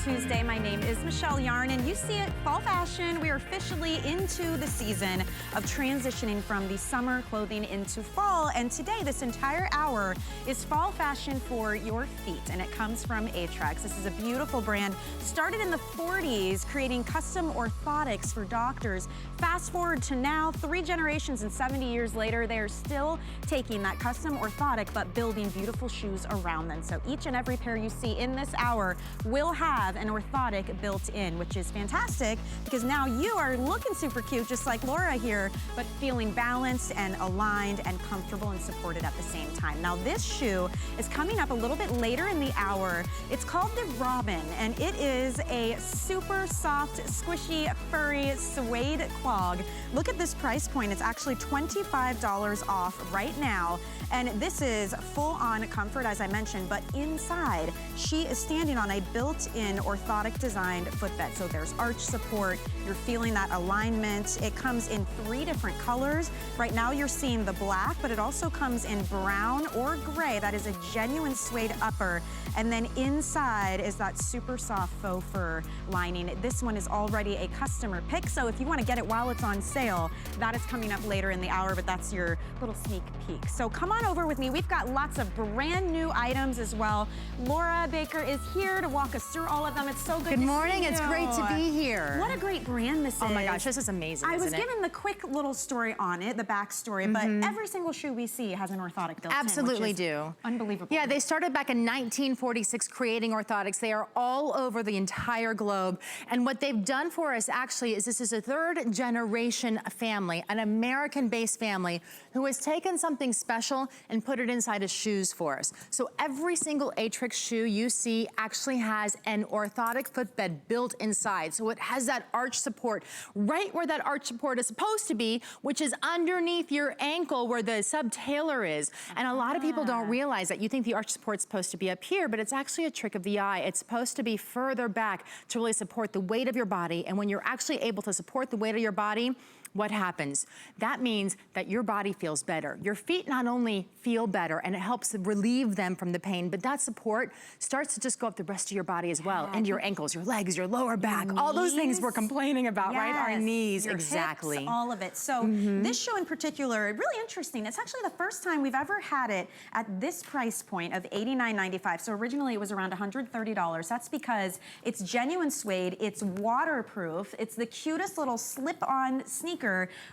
Tuesday. My name is Michelle Yarn, and you see it, fall fashion. We are officially into the season of transitioning from the summer clothing into fall. And today, this entire hour is fall fashion for your feet, and it comes from Aetrex. This is a beautiful brand, started in the 40s, creating custom orthotics for doctors. Fast forward to now, 3 generations and 70 years later, they are still taking that custom orthotic, but building beautiful shoes around them. So each and every pair you see in this hour will have an orthotic built in, which is fantastic because now you are looking super cute, just like Laura here, but feeling balanced and aligned and comfortable and supported at the same time. Now this shoe is coming up a little bit later in the hour. It's called the Robin, and it is a super soft, squishy, furry suede clog. Look at this price point. It's actually $25 off right now. And this is full-on comfort, as I mentioned, but inside, she is standing on a built-in orthotic designed footbed. So there's arch support, you're feeling that alignment. It comes in 3 different colors. Right now you're seeing the black, but it also comes in brown or gray. That is a genuine suede upper. And then inside is that super soft faux fur lining. This one is already a customer pick, so if you want to get it while it's on sale, that is coming up later in the hour, but that's your little sneak peek. So come on over with me. We've got lots of brand new items as well. Laura Baker is here to walk us through all of them. It's so good to see you. Good morning. It's great to be here. What a great brand this is. Oh my gosh, this is amazing. I was given the quick little story on it, the backstory, but every single shoe we see has an orthotic built in. Absolutely do. Unbelievable. Yeah, they started back in 1946 creating orthotics. They are all over the entire globe. And what they've done for us actually is this is a 3rd generation family, an American-based family who has taken something special and put it inside of shoes for us. So every single Aetrex shoe you see actually has an orthotic footbed built inside. So it has that arch support right where that arch support is supposed to be, which is underneath your ankle where the sub-talar is. And a lot of people don't realize that. You think the arch support's supposed to be up here, but it's actually a trick of the eye. It's supposed to be further back to really support the weight of your body. And when you're actually able to support the weight of your body, what happens? That means that your body feels better. Your feet not only feel better and it helps relieve them from the pain, but that support starts to just go up the rest of your body as well. And your ankles, your legs, your lower back, all those things we're complaining about, right? Our knees, your exactly. Hips, all of it. So this shoe in particular, really interesting. It's actually the first time we've ever had it at this price point of $89.95. So originally it was around $130. That's because it's genuine suede, it's waterproof, it's the cutest little slip-on sneaker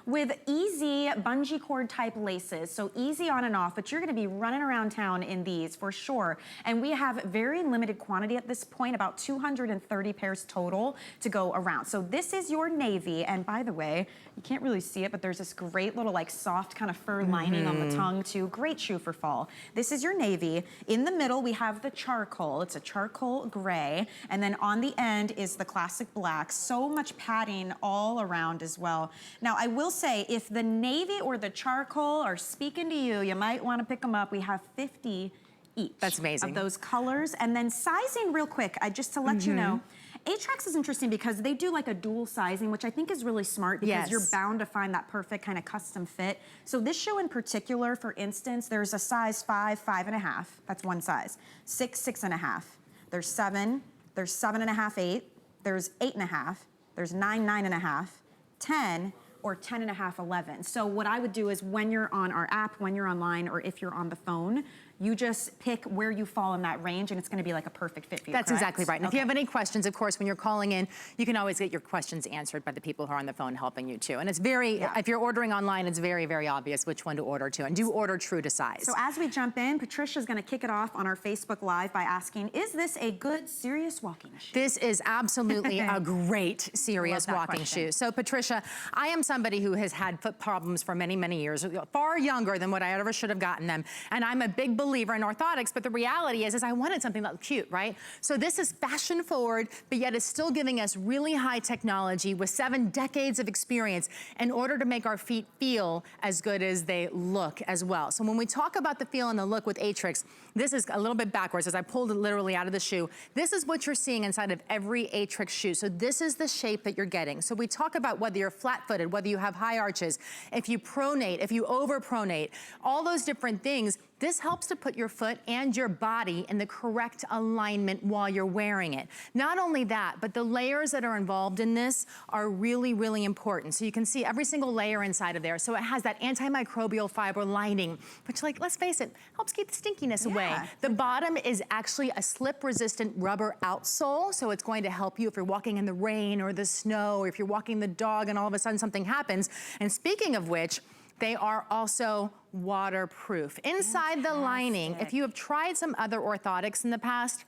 with easy bungee cord type laces, so easy on and off, but you're gonna be running around town in these for sure. And we have very limited quantity at this point, about 230 pairs total to go around. So this is your navy, and by the way, you can't really see it, but there's this great little like soft kind of fur lining on the tongue too. Great shoe for fall. This is your navy. In the middle, we have the charcoal. It's a charcoal gray, and then on the end is the classic black. So much padding all around as well. Now, I will say, if the navy or the charcoal are speaking to you, you might want to pick them up. We have 50 each. That's amazing. Of those colors. And then sizing real quick, just to let you know, Aetrex is interesting because they do like a dual sizing, which I think is really smart because you're bound to find that perfect kind of custom fit. So this shoe in particular, for instance, there's a size 5, 5.5. That's one size. 6, 6.5. There's 7. There's 7.5, 8. There's 8.5. There's 9, 9.5. 10. Or 10.5, 11. So what I would do is when you're on our app, when you're online, or if you're on the phone, you just pick where you fall in that range and it's gonna be like a perfect fit for you, That's correct? exactly right. And if you have any questions, of course, when you're calling in, you can always get your questions answered by the people who are on the phone helping you too. And it's very, if you're ordering online, it's very, very obvious which one to order to. And do order true to size. So as we jump in, Patricia's gonna kick it off on our Facebook Live by asking, is this a good, serious walking shoe? This is absolutely a great, serious walking shoe. So Patricia, I am somebody who has had foot problems for many, many years, far younger than what I ever should have gotten them. And I'm a big believer in orthotics, but the reality is I wanted something that was cute, right? So this is fashion forward, but yet it's still giving us really high technology with 7 decades of experience in order to make our feet feel as good as they look as well. So when we talk about the feel and the look with Aetrex, this is a little bit backwards as I pulled it literally out of the shoe. This is what you're seeing inside of every Aetrex shoe. So this is the shape that you're getting. So we talk about whether you're flat-footed, whether you have high arches, if you pronate, if you over-pronate, all those different things. This helps to put your foot and your body in the correct alignment while you're wearing it. Not only that, but the layers that are involved in this are really, really important. So you can see every single layer inside of there. So it has that antimicrobial fiber lining, which, like, let's face it, helps keep the stinkiness away. The bottom is actually a slip-resistant rubber outsole, so it's going to help you if you're walking in the rain or the snow, or if you're walking the dog and all of a sudden something happens. And speaking of which, they are also waterproof. Inside the lining, if you have tried some other orthotics in the past,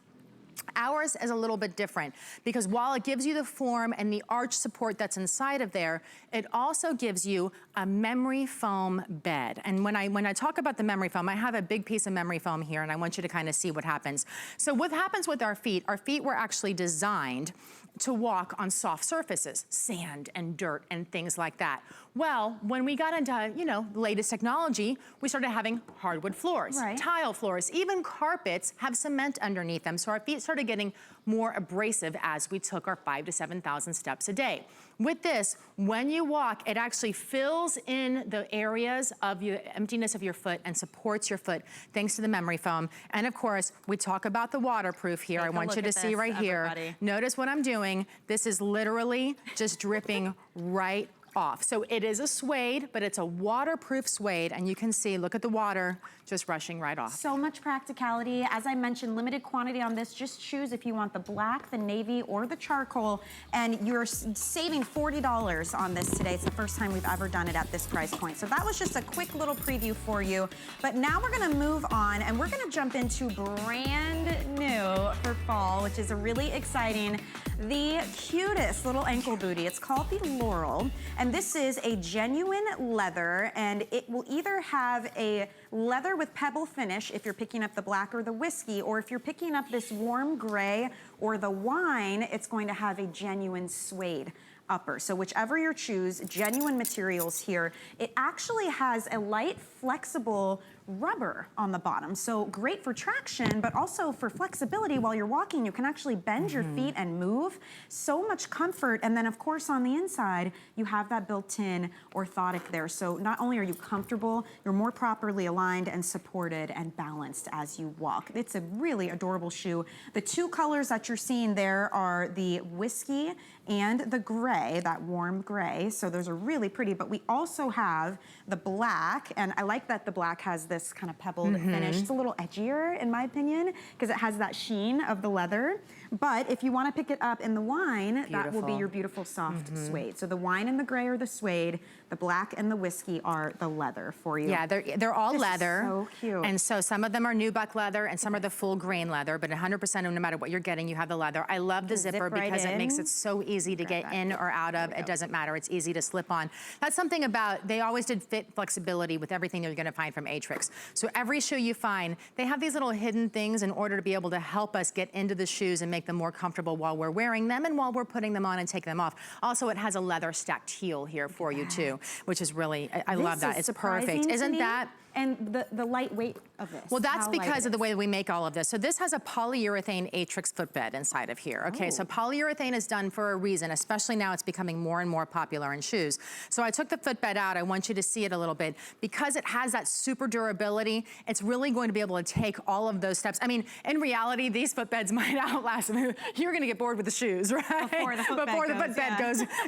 ours is a little bit different because while it gives you the form and the arch support that's inside of there, it also gives you a memory foam bed. And when I talk about the memory foam, I have a big piece of memory foam here and I want you to kind of see what happens. So what happens with our feet were actually designed to walk on soft surfaces, sand and dirt and things like that. Well, when we got into, you know, the latest technology, we started having hardwood floors, tile floors, even carpets have cement underneath them. So our feet started getting more abrasive as we took our 5,000 to 7,000 steps a day. With this, when you walk, it actually fills in the areas of your emptiness of your foot and supports your foot thanks to the memory foam. And of course, we talk about the waterproof here. I want you to see right here. Notice what I'm doing. This is literally just dripping right off. So it is a suede, but it's a waterproof suede, and you can see, look at the water just rushing right off. So much practicality. As I mentioned, limited quantity on this. Just choose if you want the black, the navy, or the charcoal, and you're saving $40 on this today. It's the first time we've ever done it at this price point. So that was just a quick little preview for you. But now we're gonna move on, and we're gonna jump into brand new for fall, which is a really exciting, the cutest little ankle bootie. It's called the Laurel, and this is a genuine leather, and it will either have a leather with pebble finish if you're picking up the black or the whiskey, or if you're picking up this warm gray or the wine, it's going to have a genuine suede upper. So whichever you choose, genuine materials here. It actually has a light, flexible rubber on the bottom. So great for traction, but also for flexibility while you're walking. You can actually bend your feet and move. So much comfort. And then of course on the inside, you have that built-in orthotic there. So not only are you comfortable, you're more properly aligned and supported and balanced as you walk. It's a really adorable shoe. The two colors that you're seeing there are the whiskey and the gray, that warm gray. So those are really pretty, but we also have the black, and I like that the black has this kind of pebbled finish. It's a little edgier in my opinion, because it has that sheen of the leather. But if you want to pick it up in the wine, that will be your beautiful soft suede. So the wine and the gray are the suede, the black and the whiskey are the leather for you. Yeah, they're all leather. So cute. And so some of them are nubuck leather and some are the full grain leather, but 100% of no matter what you're getting, you have the leather. I love the zipper because it makes it so easy to get in or out of. It doesn't matter. It's easy to slip on. That's something about, they always did fit flexibility with everything you're going to find from Aetrex. So every shoe you find, they have these little hidden things in order to be able to help us get into the shoes and make them more comfortable while we're wearing them and while we're putting them on and taking them off. Also, it has a leather stacked heel here for you too, which is really, I love that. It's perfect. Isn't that? And the lightweight of this. Well, that's because of the way that we make all of this. So this has a polyurethane Aetrex footbed inside of here. Okay, so polyurethane is done for a reason, especially now it's becoming more and more popular in shoes. So I took the footbed out. I want you to see it a little bit. Because it has that super durability, it's really going to be able to take all of those steps. I mean, in reality, these footbeds might outlast. You're gonna get bored with the shoes, right? Before the footbed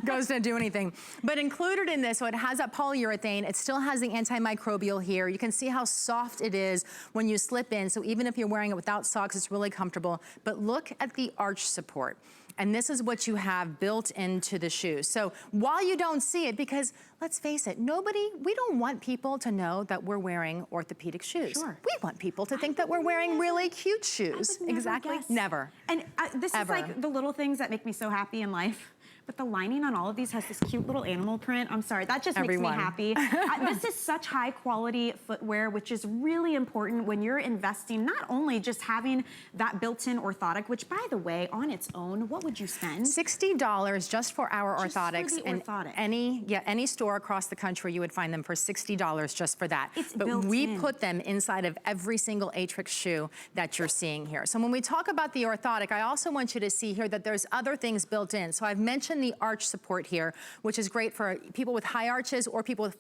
goes to do anything. But included in this, so it has that polyurethane. It still has the antimicrobial here. You can see how soft it is when you slip in. So even if you're wearing it without socks, it's really comfortable. But look at the arch support. And this is what you have built into the shoe. So while you don't see it, because let's face it, we don't want people to know that we're wearing orthopedic shoes. We want people to think that we're wearing really cute shoes. Exactly, never. And this is like the little things that make me so happy in life. But the lining on all of these has this cute little animal print. I'm sorry, that just makes me happy. This is such high quality footwear, which is really important when you're investing, not only just having that built-in orthotic, which by the way, on its own, what would you spend? $60 just for our orthotics. For the orthotic. Any store across the country, you would find them for $60 just for that. But we put them inside of every single Aetrex shoe that you're seeing here. So when we talk about the orthotic, I also want you to see here that there's other things built in. So I've mentioned in the arch support here, which is great for people with high arches or people with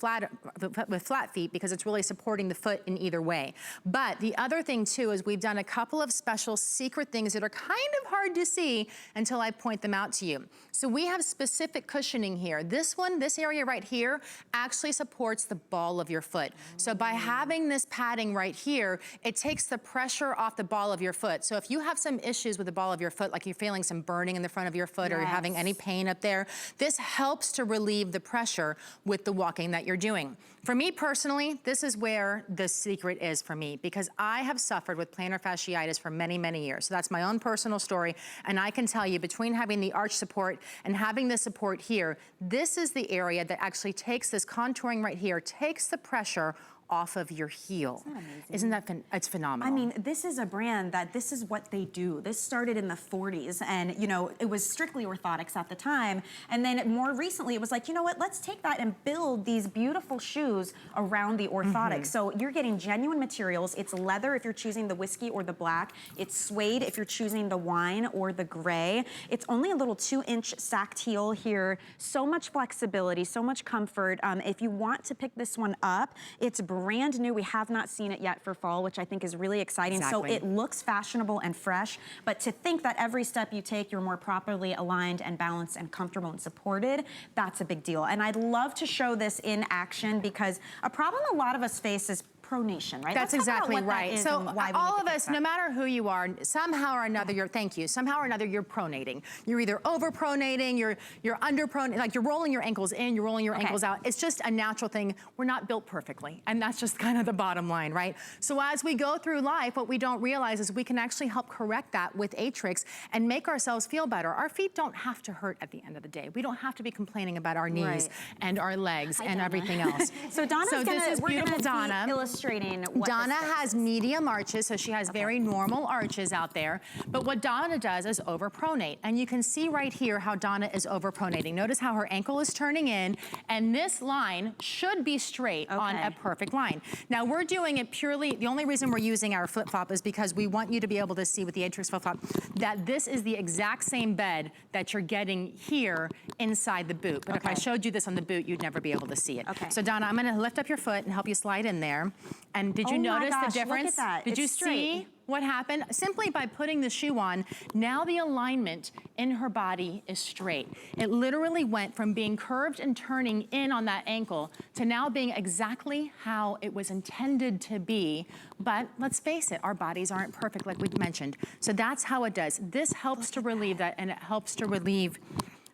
flat feet, because it's really supporting the foot in either way. But the other thing too is we've done a couple of special secret things that are kind of hard to see until I point them out to you. So we have specific cushioning here. This area right here actually supports the ball of your foot. So by having this padding right here, it takes the pressure off the ball of your foot. So if you have some issues with the ball of your foot, like you're feeling some burning in the front of your foot, or you're having any pain up there, this helps to relieve the pressure with the walking that you're doing. For me personally, this is where the secret is for me, because I have suffered with plantar fasciitis for many, many years. So that's my own personal story. And I can tell you, between having the arch support and having the support here, this is the area that actually takes this contouring right here, takes the pressure off of your heel. Isn't that it's phenomenal? I mean, this is a brand that this is what they do. This started in the 40s, and you know, it was strictly orthotics at the time. And then more recently, it was like, you know what, let's take that and build these beautiful shoes around the orthotics. So you're getting genuine materials. It's leather if you're choosing the whiskey or the black. It's suede if you're choosing the wine or the gray. It's only a little 2-inch sacked heel here. So much flexibility, so much comfort. If you want to pick this one up, it's brand new. We have not seen it yet for fall, which I think is really exciting. So it looks fashionable and fresh, but to think that every step you take, you're more properly aligned and balanced and comfortable and supported, that's a big deal. And I'd love to show this in action, because a problem a lot of us face is pronation, right? That's exactly right. So all of us, no matter who you are, somehow or another, somehow or another you're pronating. You're either over pronating, you're under pronating, like you're rolling your ankles in, you're rolling your ankles out. It's just a natural thing. We're not built perfectly, and that's just kind of the bottom line, right? So as we go through life, what we don't realize is we can actually help correct that with Aetrex and make ourselves feel better. Our feet don't have to hurt at the end of the day. We don't have to be complaining about our knees and our legs and everything else. So Donna's this is beautiful Donna. What Donna has medium arches, so she has very normal arches out there. But what Donna does is overpronate. And you can see right here how Donna is overpronating. Notice how her ankle is turning in, and this line should be straight on a perfect line. Now we're doing it purely, the only reason we're using our flip-flop is because we want you to be able to see with the Aetrex flip-flop that this is the exact same bed that you're getting here inside the boot. But if I showed you this on the boot, you'd never be able to see it. So Donna, I'm gonna lift up your foot and help you slide in there. And did you notice the difference? Look at that. Did you see what happened? Simply by putting the shoe on, now the alignment in her body is straight. It literally went from being curved and turning in on that ankle to now being exactly how it was intended to be. But let's face it, our bodies aren't perfect, like we mentioned. So that's how it does. This helps to relieve that, and it helps to relieve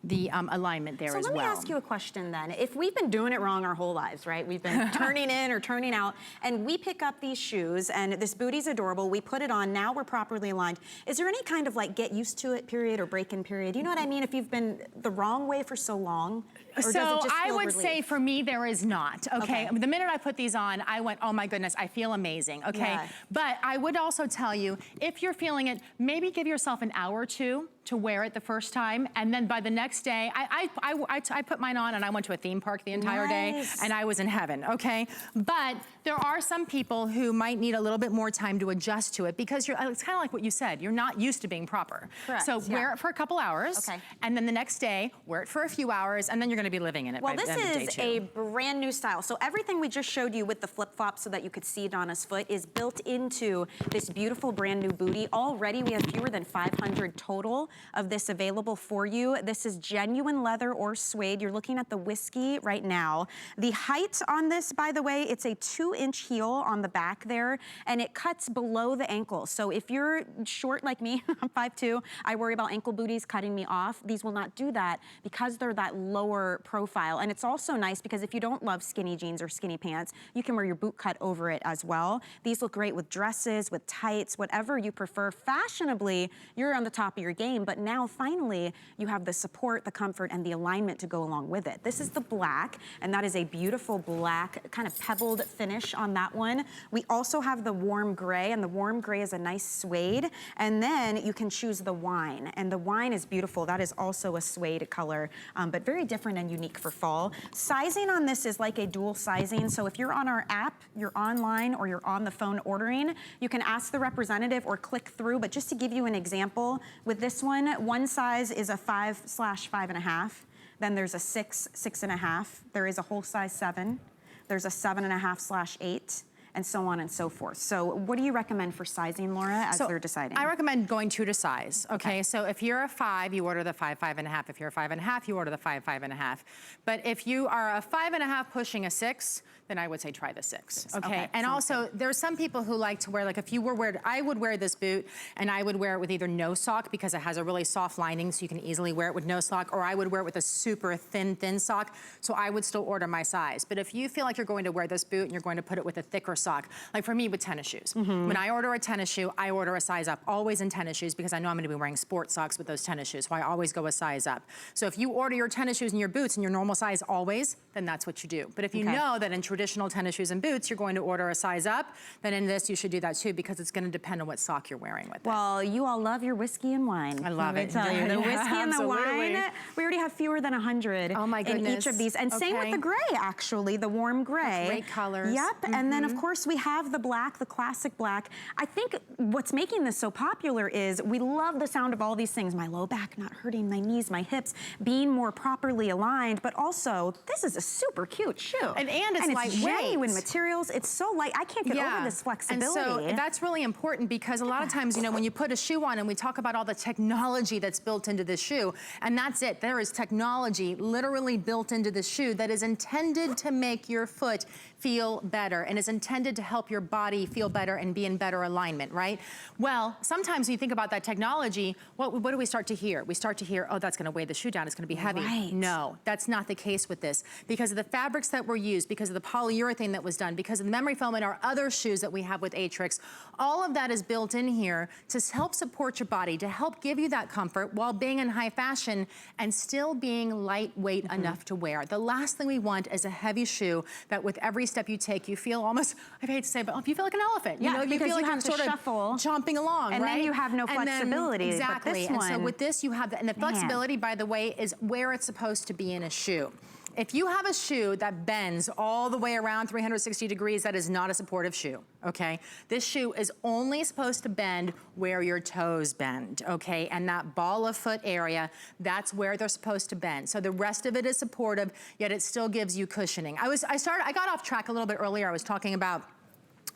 the alignment there as well. So let me ask you a question then. If we've been doing it wrong our whole lives, right? We've been turning in or turning out, and we pick up these shoes, and this bootie's adorable, we put it on, now we're properly aligned. Is there any kind of like get used to it period or break-in period? You know what I mean? If you've been the wrong way for so long, or does it just I feel would relief? say for me, there is not, okay? The minute I put these on, I went, oh my goodness, I feel amazing, okay? But I would also tell you, if you're feeling it, maybe give yourself an hour or two to wear it the first time, and then by the next day, I put mine on and I went to a theme park the entire day, and I was in heaven, okay? But there are some people who might need a little bit more time to adjust to it, because it's kind of like what you said, you're not used to being proper. So wear it for a couple hours, and then the next day, wear it for a few hours, and then you're gonna be living in it by the end of day 2. Well, this is a brand new style. So everything we just showed you with the flip-flop so that you could see Donna's foot is built into this beautiful brand new bootie. Already we have fewer than 500 total of this available for you. This is genuine leather or suede. You're looking at the whiskey right now. The height on this, by the way, it's a 2-inch heel on the back there, and it cuts below the ankle. So if you're short like me, I'm 5'2", I worry about ankle booties cutting me off. These will not do that because they're that lower profile. And it's also nice because if you don't love skinny jeans or skinny pants, you can wear your boot cut over it as well. These look great with dresses, with tights, whatever you prefer. Fashionably, you're on the top of your game, but now finally you have the support, the comfort, and the alignment to go along with it. This is the black, and that is a beautiful black, kind of pebbled finish finish on that one. We also have the warm gray, and the warm gray is a nice suede. And then you can choose the wine, and the wine is beautiful. That is also a suede color, but very different and unique for fall. Sizing on this is like a dual sizing. So if you're on our app, you're online, or you're on the phone ordering, you can ask the representative or click through. But just to give you an example, with this one size is a 5/5.5. Then there's a 6, 6.5. There is a whole size 7. There's a 7.5/8. And so on and so forth. So what do you recommend for sizing, Laura, as they're deciding? I recommend going 2 to size, okay? So if you're a 5, you order the 5, 5.5. If you're a 5.5, you order the 5, 5.5. But if you are a 5.5 pushing a 6, then I would say try the 6, okay? And also, there's some people who like to wear, like if you were wearing, I would wear this boot and I would wear it with either no sock because it has a really soft lining so you can easily wear it with no sock, or I would wear it with a super thin sock, so I would still order my size. But if you feel like you're going to wear this boot and you're going to put it with a thicker sock, like for me with tennis shoes. When I order a tennis shoe, I order a size up, always in tennis shoes, because I know I'm gonna be wearing sports socks with those tennis shoes, so I always go a size up. So if you order your tennis shoes and your boots in your normal size always, then that's what you do. But if you know that in traditional tennis shoes and boots, you're going to order a size up, then in this you should do that too, because it's gonna depend on what sock you're wearing with it. Well, you all love your whiskey and wine. I love it. Let me tell you, the whiskey and the wine, we already have fewer than 100 in each of these. And same with the gray, actually, the warm gray. Great colors. Yep, and then of course we have the black, the classic black. I think what's making this so popular is we love the sound of all these things. My low back not hurting, my knees, my hips being more properly aligned, but also this is a super cute shoe. And it's lightweight. Genuine materials. It's so light. I can't get over this flexibility. And so that's really important because a lot of times, you know, when you put a shoe on and we talk about all the technology that's built into the shoe, and that's it. There is technology literally built into the shoe that is intended to make your foot feel better and is intended to help your body feel better and be in better alignment, right? Well, sometimes when you think about that technology, what do we start to hear? We start to hear, oh, that's gonna weigh the shoe down, it's gonna be heavy. Right. No, that's not the case with this. Because of the fabrics that were used, because of the polyurethane that was done, because of the memory foam and our other shoes that we have with Aetrex, all of that is built in here to help support your body, to help give you that comfort while being in high fashion and still being lightweight enough to wear. The last thing we want is a heavy shoe that with every step you take, you feel almost, I hate to say, but you feel like an elephant. Yeah, you know, you because feel like you have to sort of shuffle, chomping along, and right? then you have no flexibility. Exactly. But this and one, so with this, you have that, and the flexibility, by the way, is where it's supposed to be in a shoe. If you have a shoe that bends all the way around 360 degrees, that is not a supportive shoe, okay? This shoe is only supposed to bend where your toes bend, okay? And that ball of foot area, that's where they're supposed to bend. So the rest of it is supportive, yet it still gives you cushioning. I got off track a little bit earlier. I was talking about,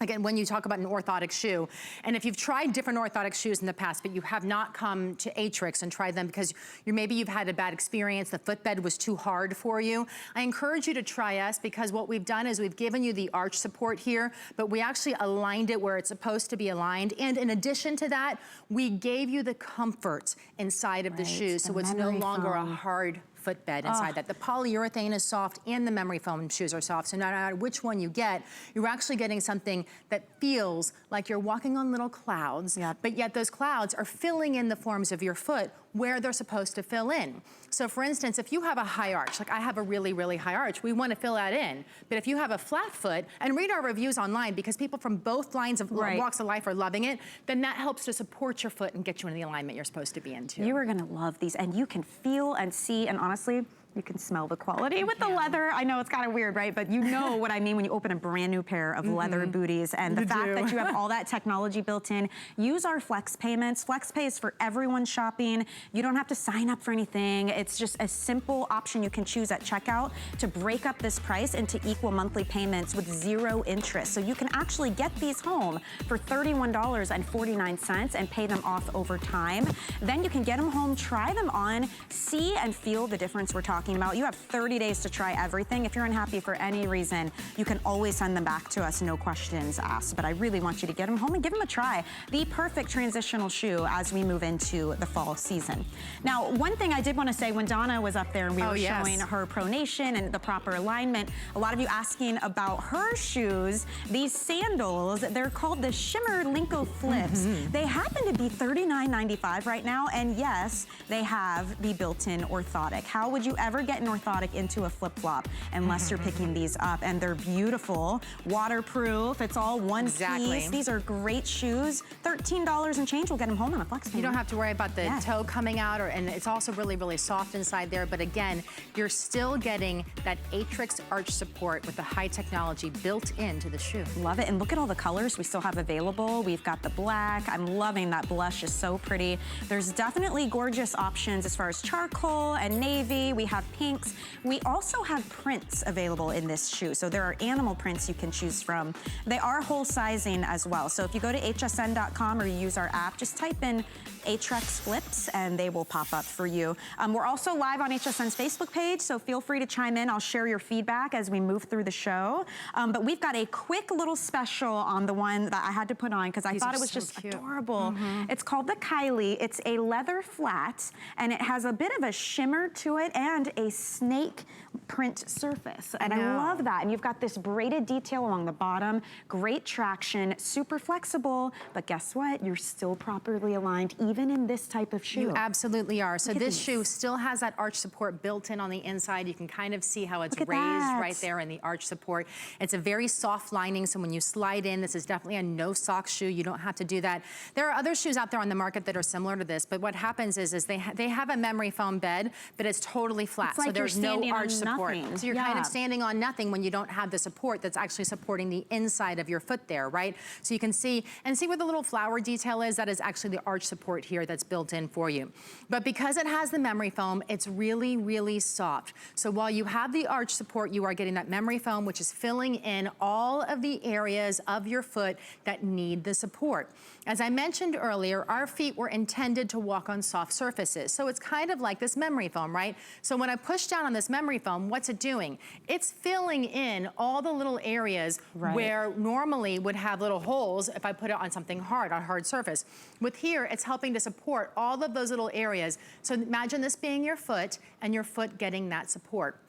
again, when you talk about an orthotic shoe, and if you've tried different orthotic shoes in the past, but you have not come to Aetrex and tried them because maybe you've had a bad experience, the footbed was too hard for you, I encourage you to try us, because what we've done is we've given you the arch support here, but we actually aligned it where it's supposed to be aligned. And in addition to that, we gave you the comfort inside of the shoes, so it's no longer a hard footbed inside that. The polyurethane is soft and the memory foam shoes are soft, so no matter which one you get, you're actually getting something that feels like you're walking on little clouds, but yet those clouds are filling in the forms of your foot where they're supposed to fill in. So for instance, if you have a high arch, like I have a really, really high arch, we want to fill that in. But if you have a flat foot, and read our reviews online, because people from both lines of walks of life are loving it, then that helps to support your foot and get you in the alignment you're supposed to be into. You are gonna love these, and you can feel and see, and honestly, you can smell the quality with the leather. I know it's kind of weird, right? But you know what I mean when you open a brand new pair of leather booties, and the fact that you have all that technology built in. Use our flex payments. Flex pay is for everyone shopping. You don't have to sign up for anything. It's just a simple option you can choose at checkout to break up this price into equal monthly payments with 0 interest. So you can actually get these home for $31.49 and pay them off over time. Then you can get them home, try them on, see and feel the difference we're talking about. You have 30 days to try everything. If you're unhappy for any reason, you can always send them back to us, no questions asked. But I really want you to get them home and give them a try. The perfect transitional shoe as we move into the fall season. Now, one thing I did want to say, when Donna was up there and we were showing her pronation and the proper alignment, a lot of you asking about her shoes. These sandals, they're called the Shimmer Linko Flips. They happen to be $39.95 right now, and yes, they have the built-in orthotic. How would you ever ever get an orthotic into a flip-flop unless you're picking these up. And they're beautiful, waterproof. It's all one piece. These are great shoes. $13 and change will get them home on a flex payment. You don't have to worry about the toe coming out, and it's also really, really soft inside there. But again, you're still getting that Aetrex arch support with the high technology built into the shoe. Love it. And look at all the colors we still have available. We've got the black. I'm loving that blush, is so pretty. There's definitely gorgeous options as far as charcoal and navy. We have pinks. We also have prints available in this shoe. So there are animal prints you can choose from. They are whole sizing as well. So if you go to hsn.com or you use our app, just type in Aetrex Flips and they will pop up for you. We're also live on HSN's Facebook page, so feel free to chime in. I'll share your feedback as we move through the show. But we've got a quick little special on the one that I had to put on because I thought it was just adorable. It's called the Kylie. It's a leather flat and it has a bit of a shimmer to it and a snake print surface. And I love that. And you've got this braided detail along the bottom, great traction, super flexible, but guess what? You're still properly aligned even in this type of shoe. You absolutely are. So this shoe still has that arch support built in on the inside. You can kind of see how it's raised right there in the arch support. It's a very soft lining, so when you slide in, this is definitely a no sock shoe. You don't have to do that. There are other shoes out there on the market that are similar to this, but what happens is they have a memory foam bed, but it's totally flat. It's like so there's no arch support. So you're kind of standing on nothing when you don't have the support that's actually supporting the inside of your foot there, right? So you can see, and see where the little flower detail is? That is actually the arch support here that's built in for you. But because it has the memory foam, it's really, really soft. So while you have the arch support, you are getting that memory foam, which is filling in all of the areas of your foot that need the support. As I mentioned earlier, our feet were intended to walk on soft surfaces. So it's kind of like this memory foam, right? So when I push down on this memory foam, what's it doing? It's filling in all the little areas where normally would have little holes if I put it on something hard, a hard surface. With here, it's helping to support all of those little areas. So imagine this being your foot and your foot getting that support.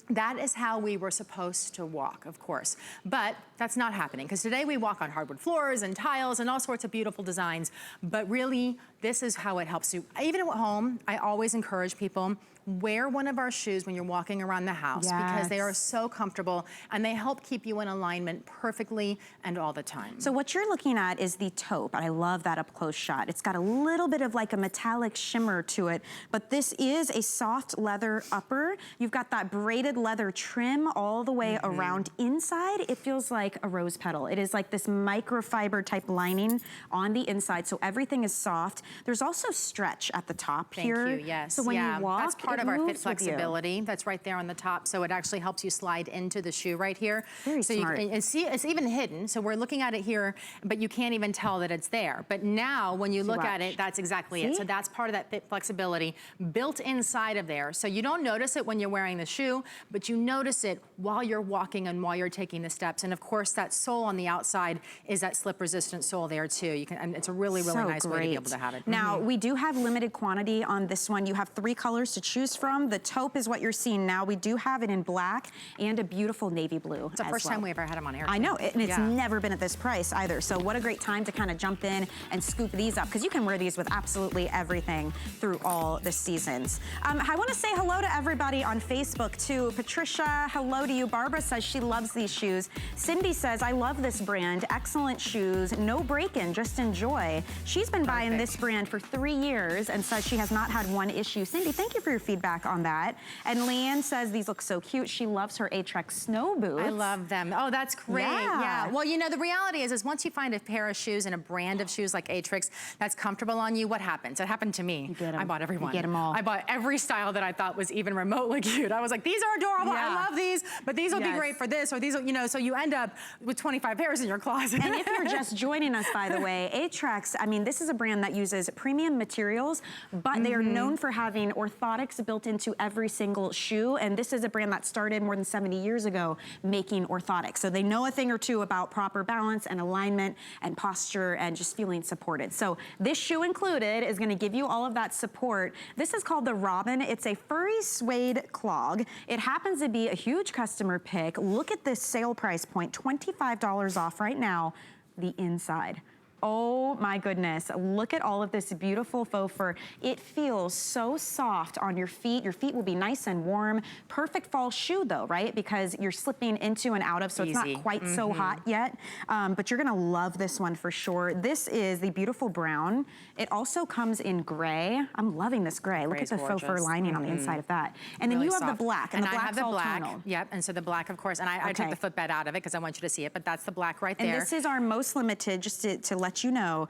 That is how we were supposed to walk, of course. But that's not happening, because today we walk on hardwood floors and tiles and all sorts of beautiful designs. But really, this is how it helps you. Even at home, I always encourage people, wear one of our shoes when you're walking around the house because they are so comfortable and they help keep you in alignment perfectly and all the time. So what you're looking at is the taupe, and I love that up close shot. It's got a little bit of like a metallic shimmer to it, but this is a soft leather upper. You've got that braided leather trim all the way around inside. It feels like a rose petal. It is like this microfiber type lining on the inside, so everything is soft. There's also stretch at the top here. Thank you, yes. So when you walk, that's part of our fit flexibility. That's right there on the top, so it actually helps you slide into the shoe right here. Very smart. And see, it's even hidden, so we're looking at it here, but you can't even tell that it's there. But now, when you look at it, that's exactly it. So that's part of that fit flexibility built inside of there. So you don't notice it when you're wearing the shoe, but you notice it while you're walking and while you're taking the steps. And of course, that sole on the outside is that slip-resistant sole there too. You can, and it's a really, really nice way to be able to have it. Now, we do have limited quantity on this one. You have 3 colors to choose from. The taupe is what you're seeing now. We do have it in black and a beautiful navy blue. It's the first time we ever had them on air. I know, and it's never been at this price either. So what a great time to kind of jump in and scoop these up, because you can wear these with absolutely everything through all the seasons. I want to say hello to everybody on Facebook too. Patricia, hello to you. Barbara says she loves these shoes. Cindy says, I love this brand. Excellent shoes. No break-in, just enjoy. She's been buying this brand for 3 years and says she has not had one issue. Cindy, thank you for your feedback on that. And Leanne says these look so cute. She loves her Aetrex snow boots. I love them. Oh, that's great. Yeah. Well, you know, the reality is once you find a pair of shoes and a brand of shoes like Aetrex that's comfortable on you, what happens? It happened to me. You get them. I bought every one. You get them all. I bought every style that I thought was even remotely cute. I was like, these are adorable. I love these, but these will be great for this, or these will, you know, so you end up with 25 pairs in your closet. And if you're just joining us, by the way, Aetrex, I mean, this is a brand that uses premium materials, but they are known for having orthotics built into every single shoe. And this is a brand that started more than 70 years ago making orthotics. So they know a thing or two about proper balance and alignment and posture and just feeling supported. So this shoe included is going to give you all of that support. This is called the Robin. It's a furry suede clog. It happens to be a huge customer pick. Look at this sale price point, $25 off right now, the inside. Oh my goodness. Look at all of this beautiful faux fur. It feels so soft on your feet. Your feet will be nice and warm. Perfect fall shoe though, right? Because you're slipping into and out of, so it's not quite so hot yet. But you're gonna love this one for sure. This is the beautiful brown. It also comes in gray. I'm loving this gray. Look at the faux fur lining on the inside of that. And then Really you have soft. the black, and the black's I have the all black. tonal. Yep, and so the black, of course, and I took the footbed out of it because I want you to see it, but that's the black right there. And this is our most limited, just to let you know,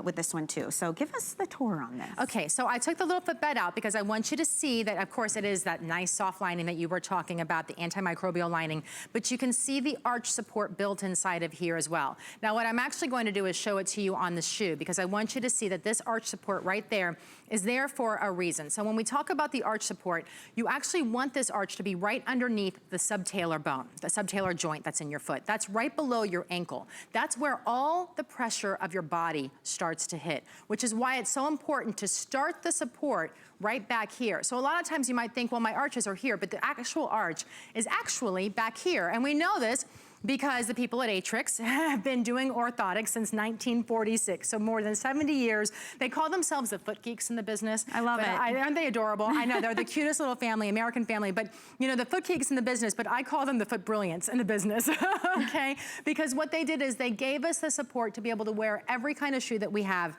with this one too. So give us the tour on this. Okay, so I took the little footbed out because I want you to see that, of course, it is that nice soft lining that you were talking about, the antimicrobial lining, but you can see the arch support built inside of here as well. Now, what I'm actually going to do is show it to you on the shoe because I want you to see that this arch support right there is there for a reason. So when we talk about the arch support, you actually want this arch to be right underneath the subtalar bone, the subtalar joint that's in your foot. That's right below your ankle. That's where all the pressure of your body starts to hit, which is why it's so important to start the support right back here. So a lot of times you might think, well, my arches are here, but the actual arch is actually back here. And we know this because the people at Aetrex have been doing orthotics since 1946, so more than 70 years. They call themselves the foot geeks in the business. I love it. Aren't they adorable? I know, they're the cutest little family, American family, but you know, the foot geeks in the business, but I call them the foot brilliants in the business, okay? Because what they did is they gave us the support to be able to wear every kind of shoe that we have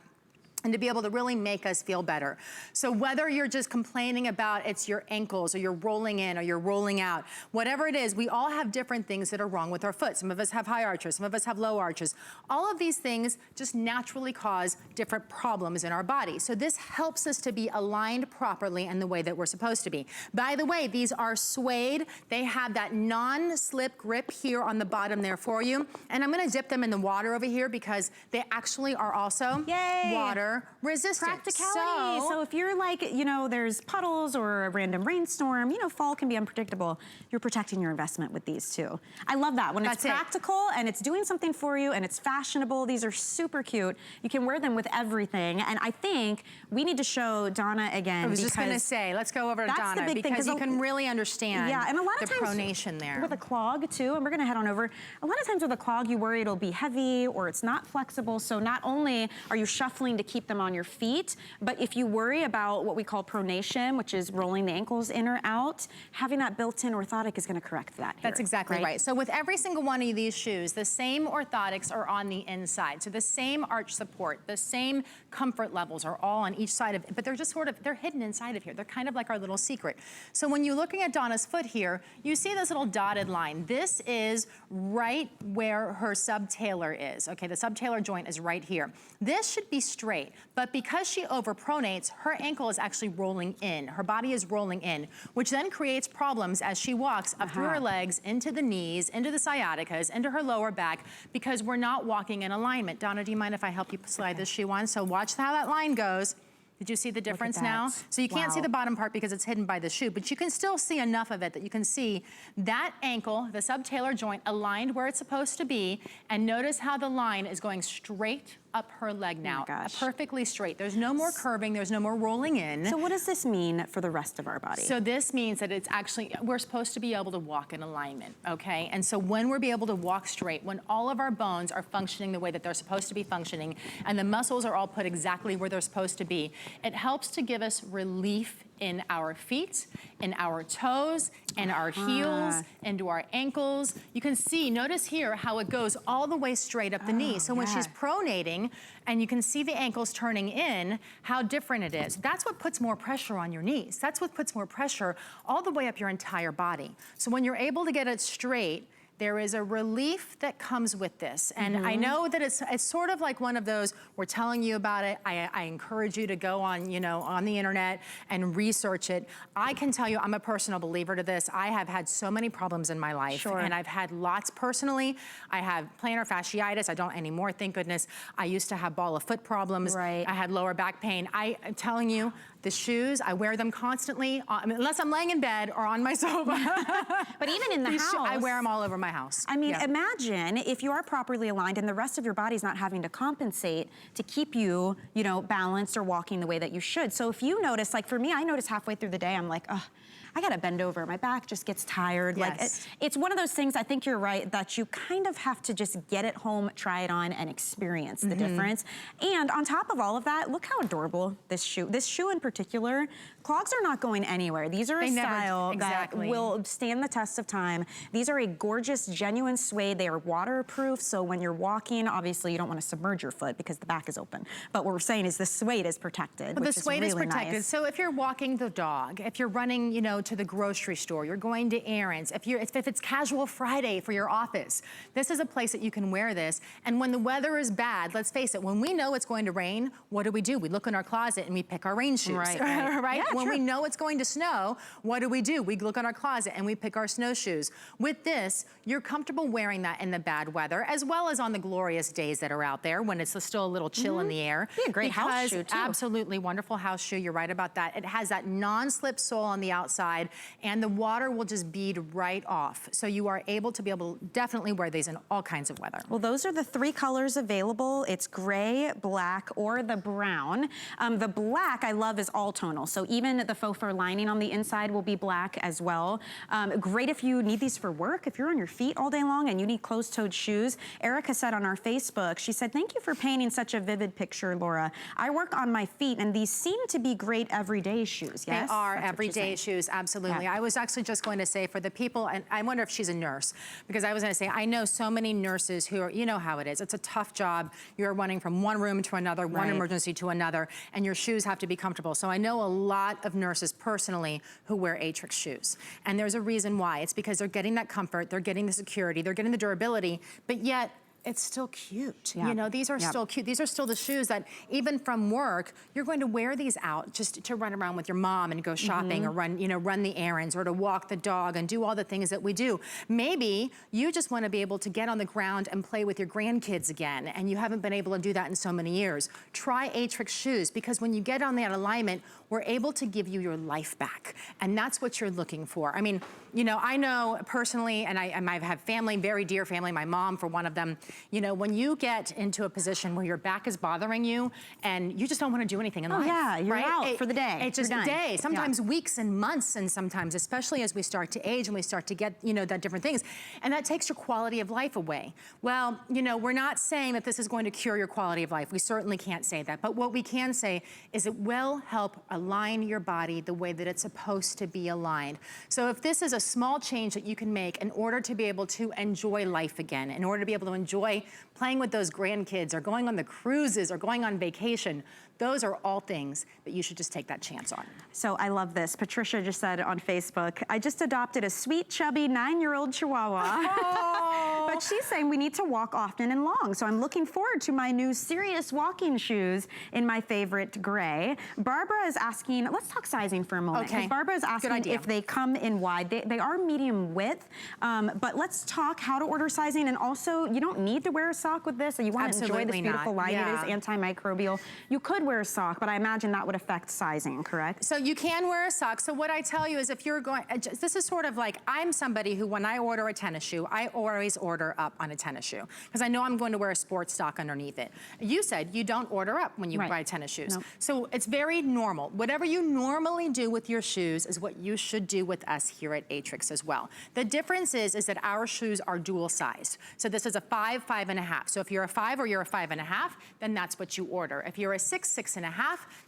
and to be able to really make us feel better. So whether you're just complaining about it's your ankles or you're rolling in or you're rolling out, whatever it is, we all have different things that are wrong with our foot. Some of us have high arches, some of us have low arches. All of these things just naturally cause different problems in our body. So this helps us to be aligned properly in the way that we're supposed to be. By the way, these are suede. They have that non-slip grip here on the bottom there for you. And I'm gonna dip them in the water over here because they actually are also water resistant. Practicality. So if you're like, you know, there's puddles or a random rainstorm, you know, fall can be unpredictable. You're protecting your investment with these too. I love that. When it's practical and it's doing something for you and it's fashionable, these are super cute. You can wear them with everything. And I think we need to show Donna again. I was just gonna say, let's go over to Donna because you can really understand and a lot of the times pronation there. With a clog too, and we're gonna head on over. A lot of times with a clog, you worry it'll be heavy or it's not flexible. So not only are you shuffling to keep them on your feet, but if you worry about what we call pronation, which is rolling the ankles in or out, having that built-in orthotic is gonna correct that here. That's exactly right. So with every single one of these shoes, the same orthotics are on the inside. So the same arch support, the same comfort levels are all on each side of it, but they're just sort of, they're hidden inside of here. They're kind of like our little secret. So when you're looking at Donna's foot here, you see this little dotted line. This is right where her subtalar is. Okay, the subtalar joint is right here. This should be straight, but because she overpronates, her ankle is actually rolling in. Her body is rolling in, which then creates problems as she walks up through her legs, into the knees, into the sciaticas, into her lower back, because we're not walking in alignment. Donna, do you mind if I help you slide this shoe on? So watch how that line goes. Did you see the difference now? So you can't see the bottom part because it's hidden by the shoe, but you can still see enough of it that you can see that ankle, the subtalar joint, aligned where it's supposed to be, and notice how the line is going straight up her leg now, perfectly straight. There's no more curving, there's no more rolling in. So what does this mean for the rest of our body? So this means that it's actually, we're supposed to be able to walk in alignment, okay? And so when we're able to walk straight, when all of our bones are functioning the way that they're supposed to be functioning, and the muscles are all put exactly where they're supposed to be, it helps to give us relief in our feet, in our toes, in our heels, into our ankles. You can see, notice here how it goes all the way straight up the knee. So when she's pronating, and you can see the ankles turning in, how different it is. That's what puts more pressure on your knees. That's what puts more pressure all the way up your entire body. So when you're able to get it straight, there is a relief that comes with this. And I know that it's sort of like one of those, we're telling you about it. I encourage you to go on, you know, on the internet and research it. I can tell you, I'm a personal believer to this. I have had so many problems in my life. And I've had lots personally. I have plantar fasciitis. I don't anymore, thank goodness. I used to have ball of foot problems. I had lower back pain. I'm telling you, The shoes, I wear them constantly, unless I'm laying in bed or on my sofa. But even in the house, I wear them all over my house. I mean, imagine if you are properly aligned and the rest of your body's not having to compensate to keep you, you know, balanced or walking the way that you should. So if you notice, like for me, I notice halfway through the day, I'm like, oh, I gotta bend over. My back just gets tired. Yes. Like it's one of those things, I think you're right, that you kind of have to just get it home, try it on, and experience the difference. And on top of all of that, look how adorable this shoe in particular, clogs are not going anywhere. These are a style that will stand the test of time. These are a gorgeous, genuine suede. They are waterproof, so when you're walking, obviously you don't want to submerge your foot because the back is open. But what we're saying is the suede is protected, but which the suede is really protected. nice. So if you're walking the dog, if you're running, you know, to the grocery store, you're going to errands, if it's casual Friday for your office, this is a place that you can wear this. And when the weather is bad, let's face it, when we know it's going to rain, what do? We look in our closet and we pick our rain shoes, right? Yeah, when we know it's going to snow, what do? We look in our closet and we pick our snowshoes. With this, you're comfortable wearing that in the bad weather, as well as on the glorious days that are out there when it's still a little chill in the air. Be a great house shoe too. Absolutely wonderful house shoe, you're right about that. It has that non-slip sole on the outside, and the water will just bead right off. So you are able to definitely wear these in all kinds of weather. Well, those are the 3 colors available. It's gray, black, or the brown. The black I love is all tonal, so even the faux fur lining on the inside will be black as well. Great if you need these for work, if you're on your feet all day long and you need closed-toed shoes. Erica said on our Facebook, she said, thank you for painting such a vivid picture, Laura. I work on my feet and these seem to be great everyday shoes, yes? They are everyday shoes, absolutely. Yeah. I was actually just going to say for the people, and I wonder if she's a nurse, because I was going to say, I know so many nurses who are, you know how it is. It's a tough job. You're running from one room to another, one emergency to another, and your shoes have to be comfortable. So I know a lot of nurses personally who wear Aetrex shoes. And there's a reason why. It's because they're getting that comfort, they're getting the security, they're getting the durability, but yet it's still cute. You know, these are still cute. These are still the shoes that even from work, you're going to wear these out just to run around with your mom and go shopping or run, you know, run the errands or to walk the dog and do all the things that we do. Maybe you just want to be able to get on the ground and play with your grandkids again, and you haven't been able to do that in so many years. Try Aetrex shoes, because when you get on that alignment, we're able to give you your life back. And that's what you're looking for. I mean, you know, I know personally, and I have family, very dear family, my mom for one of them, you know, when you get into a position where your back is bothering you and you just don't want to do anything in life. Yeah, you're out for the day. It's just a day, sometimes weeks and months, and sometimes, especially as we start to age and we start to get, you know, that different things. And that takes your quality of life away. Well, you know, we're not saying that this is going to cure your quality of life. We certainly can't say that. But what we can say is it will help align your body the way that it's supposed to be aligned. So if this is a small change that you can make in order to be able to enjoy life again, in order to be able to enjoy playing with those grandkids or going on the cruises or going on vacation, those are all things that you should just take that chance on. So I love this. Patricia just said on Facebook, I just adopted a sweet, chubby 9-year-old Chihuahua. Oh. But she's saying we need to walk often and long. So I'm looking forward to my new serious walking shoes in my favorite gray. Barbara is asking, let's talk sizing for a moment. Okay. Barbara is asking if they come in wide. They are medium width, but let's talk how to order sizing. And also, you don't need to wear a sock with this. So you want to enjoy this beautiful line. It is antimicrobial. You could wear a sock, but I imagine that would affect sizing, correct? So you can wear a sock. So what I tell you is if you're going, this is sort of like, I'm somebody who when I order a tennis shoe, I always order up on a tennis shoe because I know I'm going to wear a sports sock underneath it. You said you don't order up when you buy tennis shoes. Nope. So it's very normal. Whatever you normally do with your shoes is what you should do with us here at Aetrex as well. The difference is that our shoes are dual sized. So this is a 5, 5.5. So if you're a 5 or you're a 5.5, then that's what you order. If you're a 6, 6.5,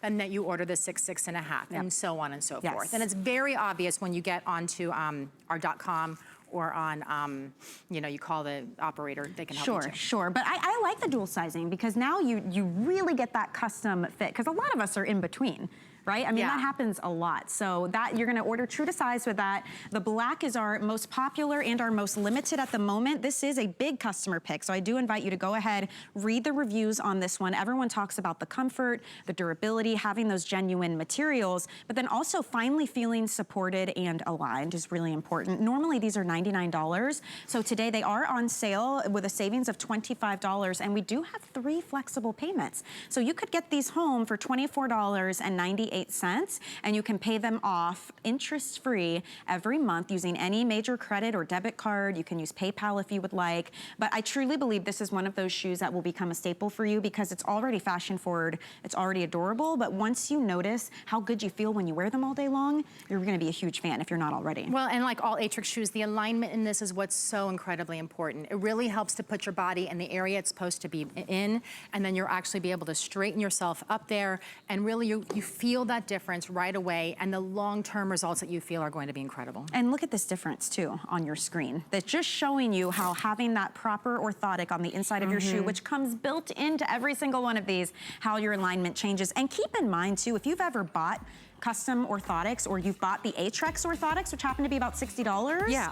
then that you order the 6, 6.5, and so on and so forth. And it's very obvious when you get onto our .com or on, you know, you call the operator, they can help you too. Sure. But I like the dual sizing because now you really get that custom fit because a lot of us are in between. Right? I mean, that happens a lot. So that you're gonna order true to size with that. The black is our most popular and our most limited at the moment. This is a big customer pick. So I do invite you to go ahead, read the reviews on this one. Everyone talks about the comfort, the durability, having those genuine materials, but then also finally feeling supported and aligned is really important. Normally these are $90. $99. So today they are on sale with a savings of $25, and we do have 3 flexible payments. So you could get these home for $24.98, and you can pay them off interest-free every month using any major credit or debit card. You can use PayPal if you would like. But I truly believe this is one of those shoes that will become a staple for you because it's already fashion forward, it's already adorable, but once you notice how good you feel when you wear them all day long, you're gonna be a huge fan if you're not already. Well, and like all Aetrex shoes, the alignment in this is what's so incredibly important. It really helps to put your body in the area it's supposed to be in, and then you'll actually be able to straighten yourself up there, and really you feel that difference right away, and the long-term results that you feel are going to be incredible. And look at this difference too on your screen. That's just showing you how having that proper orthotic on the inside of your shoe, which comes built into every single one of these, how your alignment changes. And keep in mind too, if you've ever bought custom orthotics, or you've bought the Aetrex orthotics, which happen to be about $60. Yeah.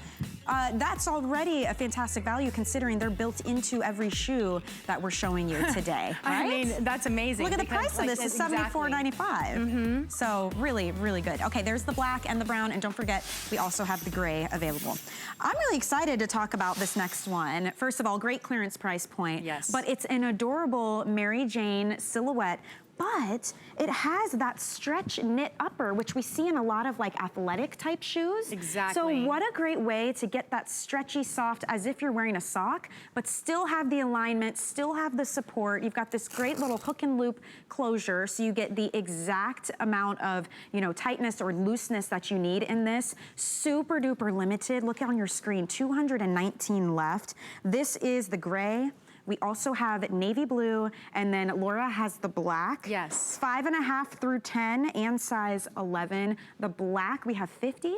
That's already a fantastic value considering they're built into every shoe that we're showing you today, right? I mean, that's amazing. Look at the price of this, it's $74.95. So really, really good. Okay, there's the black and the brown, and don't forget, we also have the gray available. I'm really excited to talk about this next one. First of all, great clearance price point. Yes. But it's an adorable Mary Jane silhouette, but it has that stretch knit upper, which we see in a lot of like athletic type shoes. Exactly. So what a great way to get that stretchy soft as if you're wearing a sock, but still have the alignment, still have the support. You've got this great little hook and loop closure, so you get the exact amount of, you know, tightness or looseness that you need in this. Super duper limited. Look on your screen, 219 left. This is the gray. We also have navy blue, and then Laura has the black. Yes. 5.5 through 10 and size 11. The black, we have 50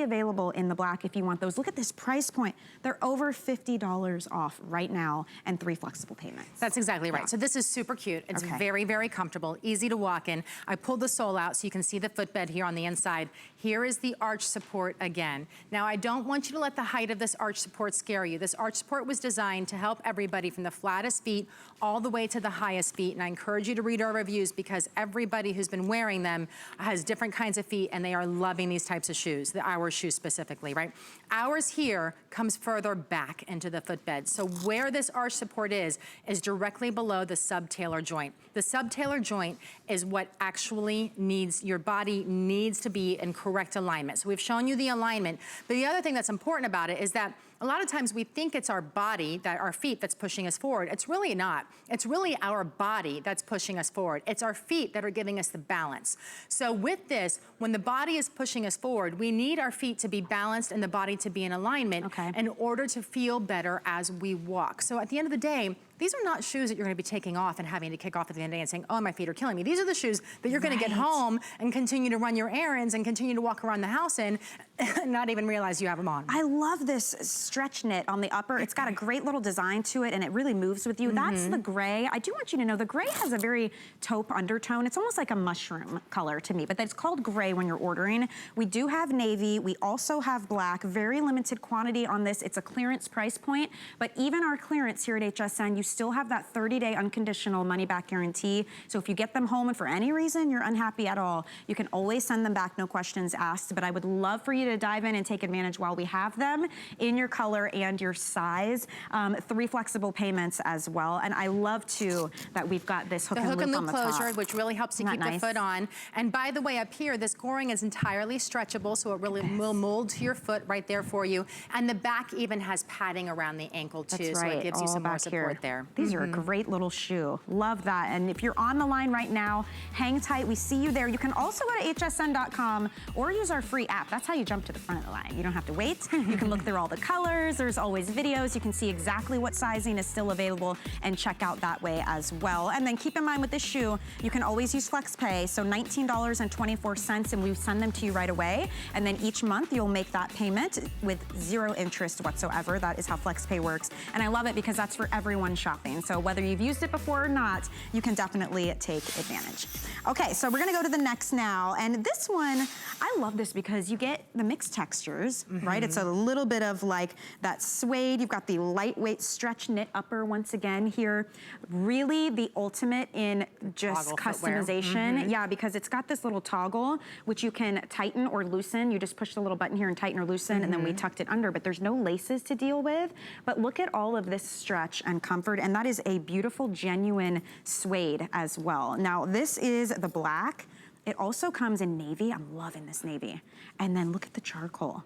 available in the black if you want those. Look at this price point. They're over $50 off right now, and 3 flexible payments. That's exactly right. Yeah. So this is super cute. It's Okay. very, very comfortable, easy to walk in. I pulled the sole out so you can see the footbed here on the inside. Here is the arch support again. Now, I don't want you to let the height of this arch support scare you. This arch support was designed to help everybody from the flattest feet all the way to the highest feet, and I encourage you to read our reviews because everybody who's been wearing them has different kinds of feet, and they are loving these types of shoes. Our shoes specifically, right? Ours here comes further back into the footbed. So where this arch support is directly below the subtalar joint. The subtalar joint is what actually your body needs to be in correct alignment. So we've shown you the alignment, but the other thing that's important about it is that a lot of times we think it's our body, our feet that's pushing us forward. It's really not. It's really our body that's pushing us forward. It's our feet that are giving us the balance. So with this, when the body is pushing us forward, we need our feet to be balanced and the body to be in alignment in order to feel better as we walk. So at the end of the day, these are not shoes that you're gonna be taking off and having to kick off at the end of the day and saying, oh, my feet are killing me. These are the shoes that you're gonna get home and continue to run your errands and continue to walk around the house in and not even realize you have them on. I love this stretch knit on the upper. It's got a great little design to it, and it really moves with you. That's the gray. I do want you to know the gray has a very taupe undertone. It's almost like a mushroom color to me, but it's called gray when you're ordering. We do have navy. We also have black. Very limited quantity on this. It's a clearance price point, but even our clearance here at HSN, you still have that 30-day unconditional money-back guarantee. So if you get them home and for any reason you're unhappy at all, you can always send them back, no questions asked. But I would love for you to dive in and take advantage while we have them in your color and your size. 3 flexible payments as well. And I love too that we've got this hook and loop on the top. Closure, which really helps to keep the foot on. And by the way, up here, this goring is entirely stretchable, so it really will mold to your foot right there for you. And the back even has padding around the ankle too, so it gives you some more support there. These are a great little shoe. Love that. And if you're on the line right now, hang tight. We see you there. You can also go to hsn.com or use our free app. That's how you jump to the front of the line. You don't have to wait. You can look through all the colors. There's always videos. You can see exactly what sizing is still available and check out that way as well. And then keep in mind with this shoe, you can always use FlexPay. So $19.24, and we send them to you right away. And then each month you'll make that payment with 0 interest whatsoever. That is how FlexPay works. And I love it because that's for everyone's shopping. So whether you've used it before or not, you can definitely take advantage. Okay, so we're gonna go to the next now. And this one, I love this because you get the mixed textures, right? It's a little bit of like that suede. You've got the lightweight stretch knit upper once again here. Really the ultimate in just customization. Yeah, because it's got this little toggle, which you can tighten or loosen. You just push the little button here and tighten or loosen, and then we tucked it under, but there's no laces to deal with. But look at all of this stretch and comfort, and that is a beautiful, genuine suede as well. Now, this is the black. It also comes in navy. I'm loving this navy. And then look at the charcoal.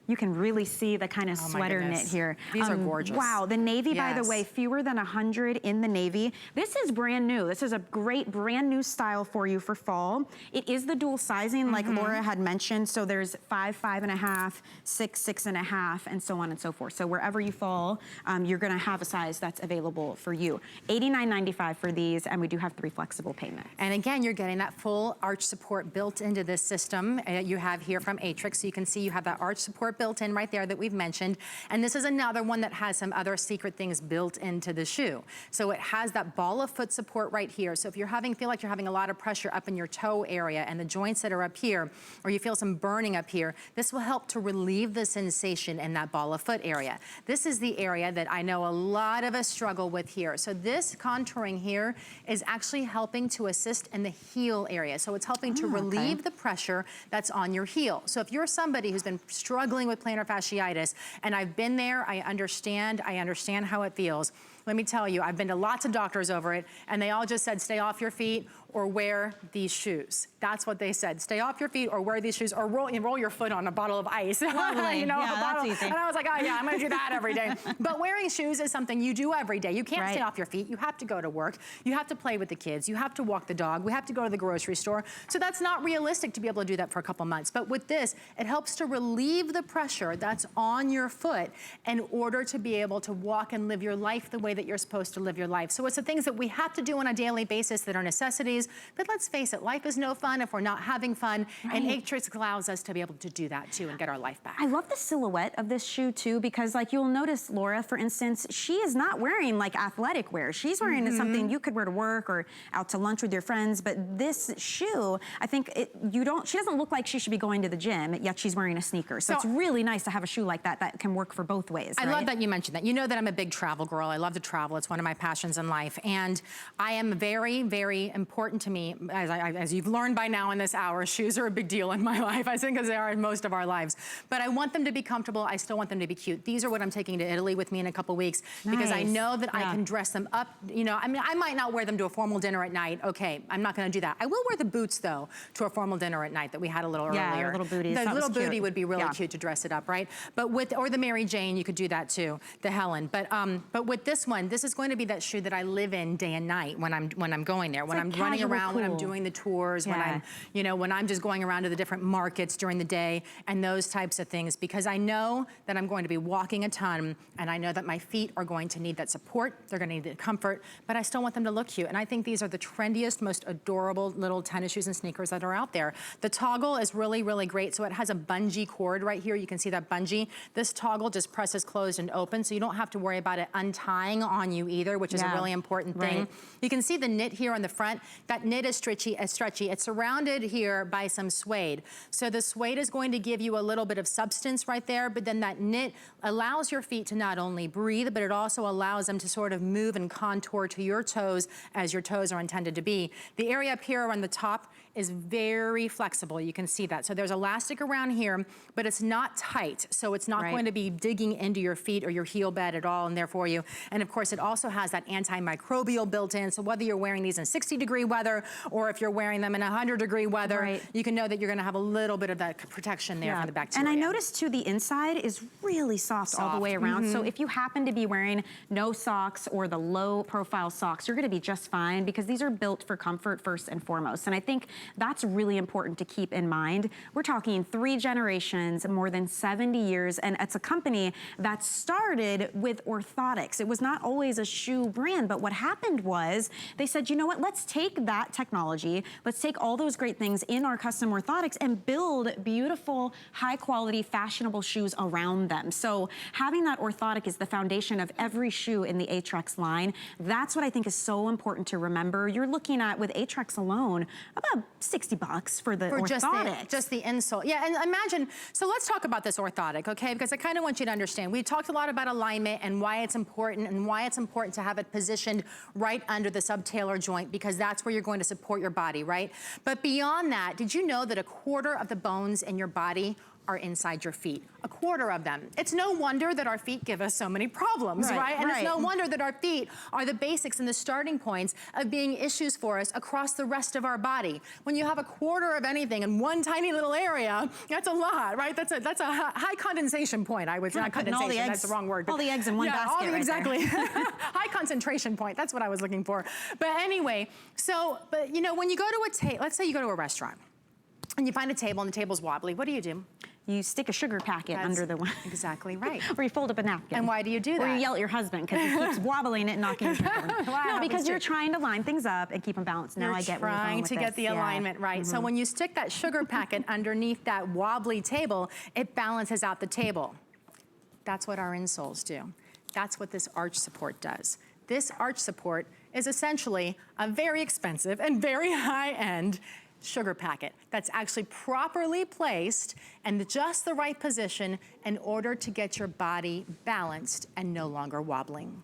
You can really see the kind of sweater knit here. These are gorgeous. Wow, the navy, by the way, fewer than 100 in the navy. This is brand new. This is a great brand new style for you for fall. It is the dual sizing, like Laura had mentioned. So there's 5, 5.5, 6, 6.5, and so on and so forth. So wherever you fall, you're gonna have a size that's available for you. $89.95 for these, and we do have 3 flexible payments. And again, you're getting that full arch support built into this system you have here from Aetrex. So you can see you have that arch support built in right there that we've mentioned. And this is another one that has some other secret things built into the shoe. So it has that ball of foot support right here. So if you're feel like you're having a lot of pressure up in your toe area and the joints that are up here, or you feel some burning up here, this will help to relieve the sensation in that ball of foot area. This is the area that I know a lot of us struggle with here. So this contouring here is actually helping to assist in the heel area. So it's helping to relieve the pressure that's on your heel. So if you're somebody who's been struggling with plantar fasciitis, and I've been there, I understand how it feels. Let me tell you, I've been to lots of doctors over it, and they all just said, stay off your feet or wear these shoes. That's what they said. Stay off your feet or wear these shoes, or roll your foot on a bottle of ice. Totally. You know, yeah, that's easy. And I was like, oh yeah, I'm gonna do that every day. But wearing shoes is something you do every day. You can't stay off your feet. You have to go to work. You have to play with the kids. You have to walk the dog. We have to go to the grocery store. So that's not realistic to be able to do that for a couple months. But with this, it helps to relieve the pressure that's on your foot in order to be able to walk and live your life the way that you're supposed to live your life. So it's the things that we have to do on a daily basis that are necessities. But let's face it, life is no fun if we're not having fun. And Aetrex allows us to be able to do that too and get our life back. I love the silhouette of this shoe too, because like you'll notice, Laura, for instance, she is not wearing like athletic wear. She's wearing something you could wear to work or out to lunch with your friends. But this shoe, I think she doesn't look like she should be going to the gym, yet she's wearing a sneaker. So it's really nice to have a shoe like that that can work for both ways. I love that you mentioned that. You know that I'm a big travel girl. I love to travel. It's one of my passions in life. And I am very, very important to me, as you've learned by now in this hour, shoes are a big deal in my life. I think as they are in most of our lives. But I want them to be comfortable. I still want them to be cute. These are what I'm taking to Italy with me in a couple weeks because I know that I can dress them up. You know, I mean, I might not wear them to a formal dinner at night. Okay, I'm not going to do that. I will wear the boots though to a formal dinner at night that we had a little earlier. Little booties. The little booty would be really cute to dress it up, right? But or the Mary Jane, you could do that too. The Helen. But with this one, this is going to be that shoe that I live in day and night when I'm going there, when I'm running around, when I'm doing the tours, when I'm just going around to the different markets during the day and those types of things, because I know that I'm going to be walking a ton and I know that my feet are going to need that support, they're going to need the comfort, but I still want them to look cute. And I think these are the trendiest, most adorable little tennis shoes and sneakers that are out there. The toggle is really, really great. So it has a bungee cord right here. You can see that bungee. This toggle just presses closed and open, so you don't have to worry about it untying on you either, which is a really important thing. You can see the knit here on the front. That knit is stretchy. It's surrounded here by some suede. So the suede is going to give you a little bit of substance right there, but then that knit allows your feet to not only breathe, but it also allows them to sort of move and contour to your toes as your toes are intended to be. The area up here on the top is very flexible. You can see that. So there's elastic around here, but it's not tight. So it's not going to be digging into your feet or your heel bed at all in there for you. And of course, it also has that antimicrobial built in. So whether you're wearing these in 60-degree weather or if you're wearing them in 100-degree weather, you can know that you're gonna have a little bit of that protection there from the bacteria. And I noticed too, the inside is really soft all the way around. So if you happen to be wearing no socks or the low profile socks, you're gonna be just fine because these are built for comfort first and foremost. And I think that's really important to keep in mind. We're talking 3 generations, more than 70 years, and it's a company that started with orthotics. It was not not always a shoe brand, but what happened was they said, you know what, let's take that technology, let's take all those great things in our custom orthotics and build beautiful, high quality, fashionable shoes around them. So having that orthotic is the foundation of every shoe in the Aetrex line. That's what I think is so important to remember. You're looking at, with Aetrex alone, about $60 for the orthotic. Just the insole. Yeah, and imagine, so let's talk about this orthotic, okay? Because I kind of want you to understand. We talked a lot about alignment and why it's important to have it positioned right under the subtalar joint, because that's where you're going to support your body, right? But beyond that, did you know that a quarter of the bones in your body are inside your feet? A quarter of them. It's no wonder that our feet give us so many problems, right? And it's no wonder that our feet are the basics and the starting points of being issues for us across the rest of our body. When you have a quarter of anything in one tiny little area, that's a lot, right? That's a high condensation point, I would say. Not condensation, that's the wrong word. All the eggs in one basket, exactly. High concentration point, that's what I was looking for. But anyway, but you know, when you go to a table, let's say you go to a restaurant, and you find a table and the table's wobbly, what do? You stick a sugar packet under the one. Exactly right. Or you fold up a napkin. And why do you do that? Or you yell at your husband because he keeps wobbling it and knocking your drink over. No, because you're trying to line things up and keep them balanced. Now I get where you're going with this. Trying to get the alignment right. So when you stick that sugar packet underneath that wobbly table, it balances out the table. That's what our insoles do. That's what this arch support does. This arch support is essentially a very expensive and very high-end sugar packet that's actually properly placed and just the right position in order to get your body balanced and no longer wobbling.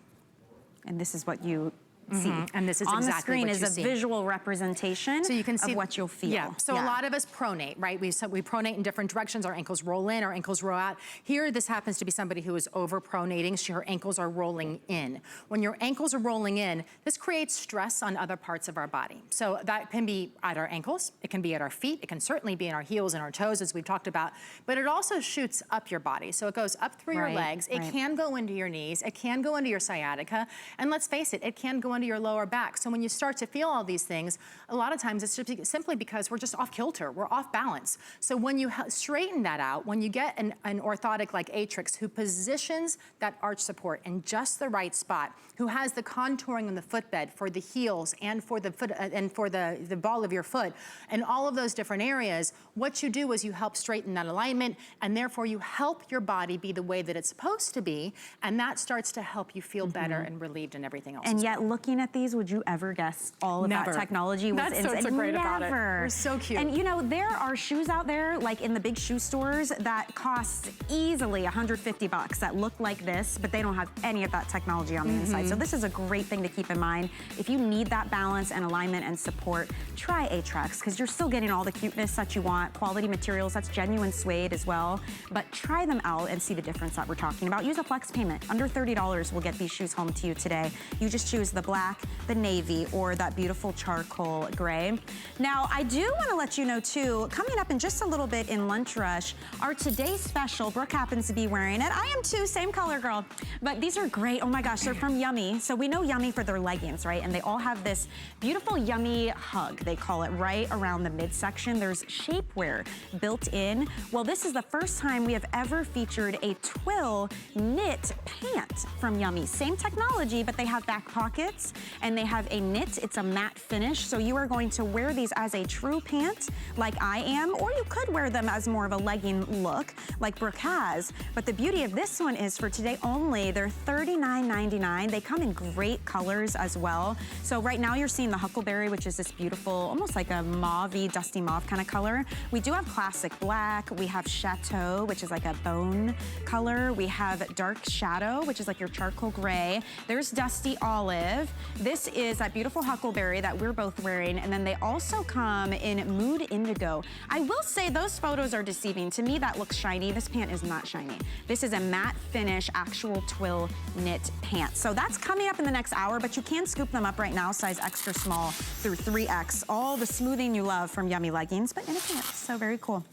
And this is what you see. And this is on exactly the screen what is you a see. visual representation so you can see of what you'll feel. Yeah, so a lot of us pronate, right? We pronate in different directions. Our ankles roll in, our ankles roll out. Here, this happens to be somebody who is over pronating, so her ankles are rolling in. When your ankles are rolling in, this creates stress on other parts of our body. So that can be at our ankles, it can be at our feet, it can certainly be in our heels and our toes, as we've talked about, but it also shoots up your body. So it goes up through your legs, it can go into your knees, it can go into your sciatica, and let's face it, it can go into your lower back. So when you start to feel all these things, a lot of times it's just simply because we're just off kilter, we're off balance. So when you straighten that out, when you get an orthotic like Aetrex who positions that arch support in just the right spot, who has the contouring on the footbed for the heels and for the foot and for the ball of your foot and all of those different areas, what you do is you help straighten that alignment, and therefore you help your body be the way that it's supposed to be, and that starts to help you feel better and relieved and everything else. And yet, looking at these, would you ever guess all of that technology was inside? That's what's so great about it. They're so cute. And you know, there are shoes out there, like in the big shoe stores, that cost easily $150 that look like this, but they don't have any of that technology on the inside. So this is a great thing to keep in mind. If you need that balance and alignment and support, try Aetrex, because you're still getting all the cuteness that you want, quality materials, that's genuine suede as well. But try them out and see the difference that we're talking about. Use a flex payment. Under $30 will get these shoes home to you today. You just choose the black, the navy, or that beautiful charcoal gray. Now, I do want to let you know too, coming up in just a little bit in Lunch Rush, our today's special, Brooke happens to be wearing it. I am too, same color girl. But these are great. Oh my gosh, they're from Yummy. So we know Yummy for their leggings, right? And they all have this beautiful Yummy hug, they call it, right around the midsection. There's shapewear built in. Well, this is the first time we have ever featured a twill knit pant from Yummy. Same technology, but they have back pockets and they have a knit. It's a matte finish. So you are going to wear these as a true pant like I am, or you could wear them as more of a legging look like Brooke has. But the beauty of this one is for today only, they're $39.99. They come in great colors as well. So right now you're seeing the Huckleberry, which is this beautiful, almost like a mauve-y, dusty mauve kind of color. We do have classic black. We have Chateau, which is like a bone color. We have dark shadow, which is like your charcoal gray. There's dusty olive. This is that beautiful Huckleberry that we're both wearing. And then they also come in mood indigo. I will say those photos are deceiving. To me, that looks shiny. This pant is not shiny. This is a matte finish, actual twill knit pant. So that's coming up in the next hour, but you can scoop them up right now, size extra small through 3X. All the smoothing you love from Yummy leggings, but in a pant. So very cool.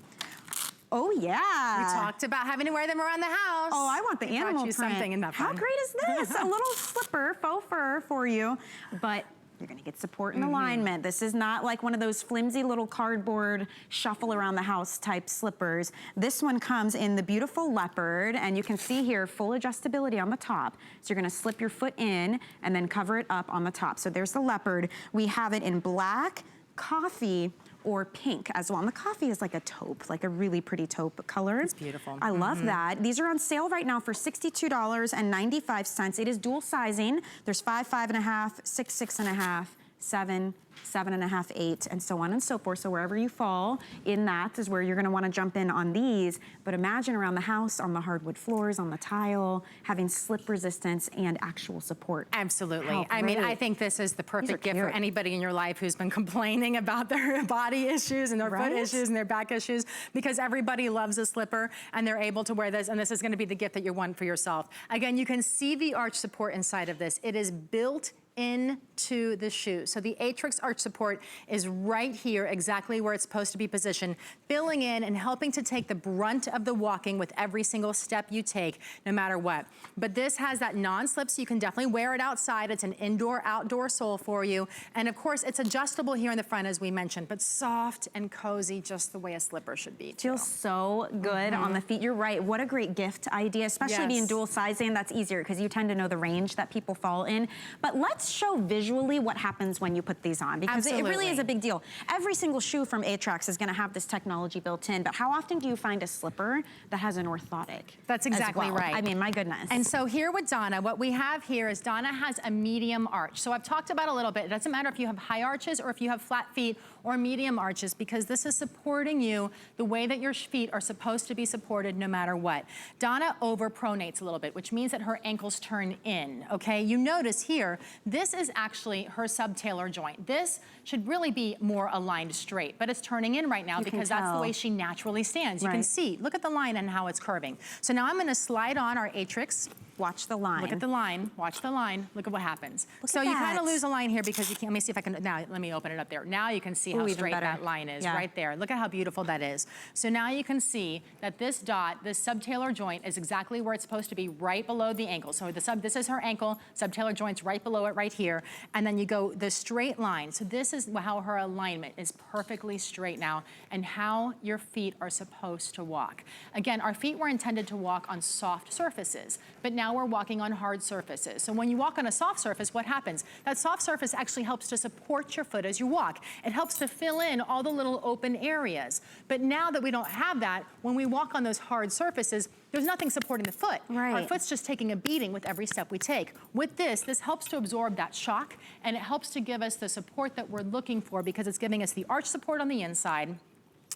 Oh yeah. We talked about having to wear them around the house. Oh, I want the animal print. Something in that How great is this? A little slipper, faux fur for you, but You're gonna get support and alignment. This is not like one of those flimsy little cardboard shuffle around the house type slippers. This one comes in the beautiful leopard, and you can see here full adjustability on the top. So you're gonna slip your foot in and then cover it up on the top. So there's the leopard. We have it in black, coffee, or pink as well. And the coffee is like a taupe, like a really pretty taupe color. It's beautiful. I love that. These are on sale right now for $62.95. It is dual sizing. There's 5, 5.5, 6, 6.5, 7, 7.5, 8, and so on and so forth. So wherever you fall in that is where you're gonna wanna jump in on these. But imagine around the house, on the hardwood floors, on the tile, having slip resistance and actual support. Absolutely. I mean, I think this is the perfect gift for anybody in your life who's been complaining about their body issues and their foot issues and their back issues, because everybody loves a slipper and they're able to wear this, and this is gonna be the gift that you want for yourself. Again, you can see the arch support inside of this. It is built into the shoe. So the Aetrex arch support is right here, exactly where it's supposed to be positioned, filling in and helping to take the brunt of the walking with every single step you take, no matter what. But this has that non-slip, so you can definitely wear it outside. It's an indoor-outdoor sole for you. And of course, it's adjustable here in the front, as we mentioned, but soft and cozy, just the way a slipper should be. Feels so good on the feet. You're right. What a great gift idea, especially being dual sizing. That's easier because you tend to know the range that people fall in. But let's show visually what happens when you put these on, because it really is a big deal. Every single shoe from Aetrex is going to have this technology built in, but how often do you find a slipper that has an orthotic? That's exactly right. I mean, my goodness. And so here with Donna, what we have here is Donna has a medium arch. So I've talked about a little bit. It doesn't matter if you have high arches or if you have flat feet or medium arches, because this is supporting you the way that your feet are supposed to be supported no matter what. Donna overpronates a little bit, which means that her ankles turn in, okay? You notice here, this is actually her subtalar joint. This should really be more aligned straight, but it's turning in right now because that's the way she naturally stands. You can see, look at the line and how it's curving. So now I'm gonna slide on our Aetrex. Watch the line. Look at the line, watch the line, look at what happens. So you kind of lose a line here because you can't, let me see if I can, now let me open it up there. Now you can see how straight that line is right there. Look at how beautiful that is. So now you can see that this dot, this subtalar joint is exactly where it's supposed to be, right below the ankle. So this is her ankle, subtalar joint's right below it right here. And then you go the straight line. So this is how her alignment is perfectly straight now and how your feet are supposed to walk. Again, our feet were intended to walk on soft surfaces, but now we're walking on hard surfaces. So when you walk on a soft surface, what happens? That soft surface actually helps to support your foot as you walk. It helps to fill in all the little open areas. But now that we don't have that, when we walk on those hard surfaces, there's nothing supporting the foot. Our foot's just taking a beating with every step we take. With this helps to absorb that shock, and it helps to give us the support that we're looking for, because it's giving us the arch support on the inside.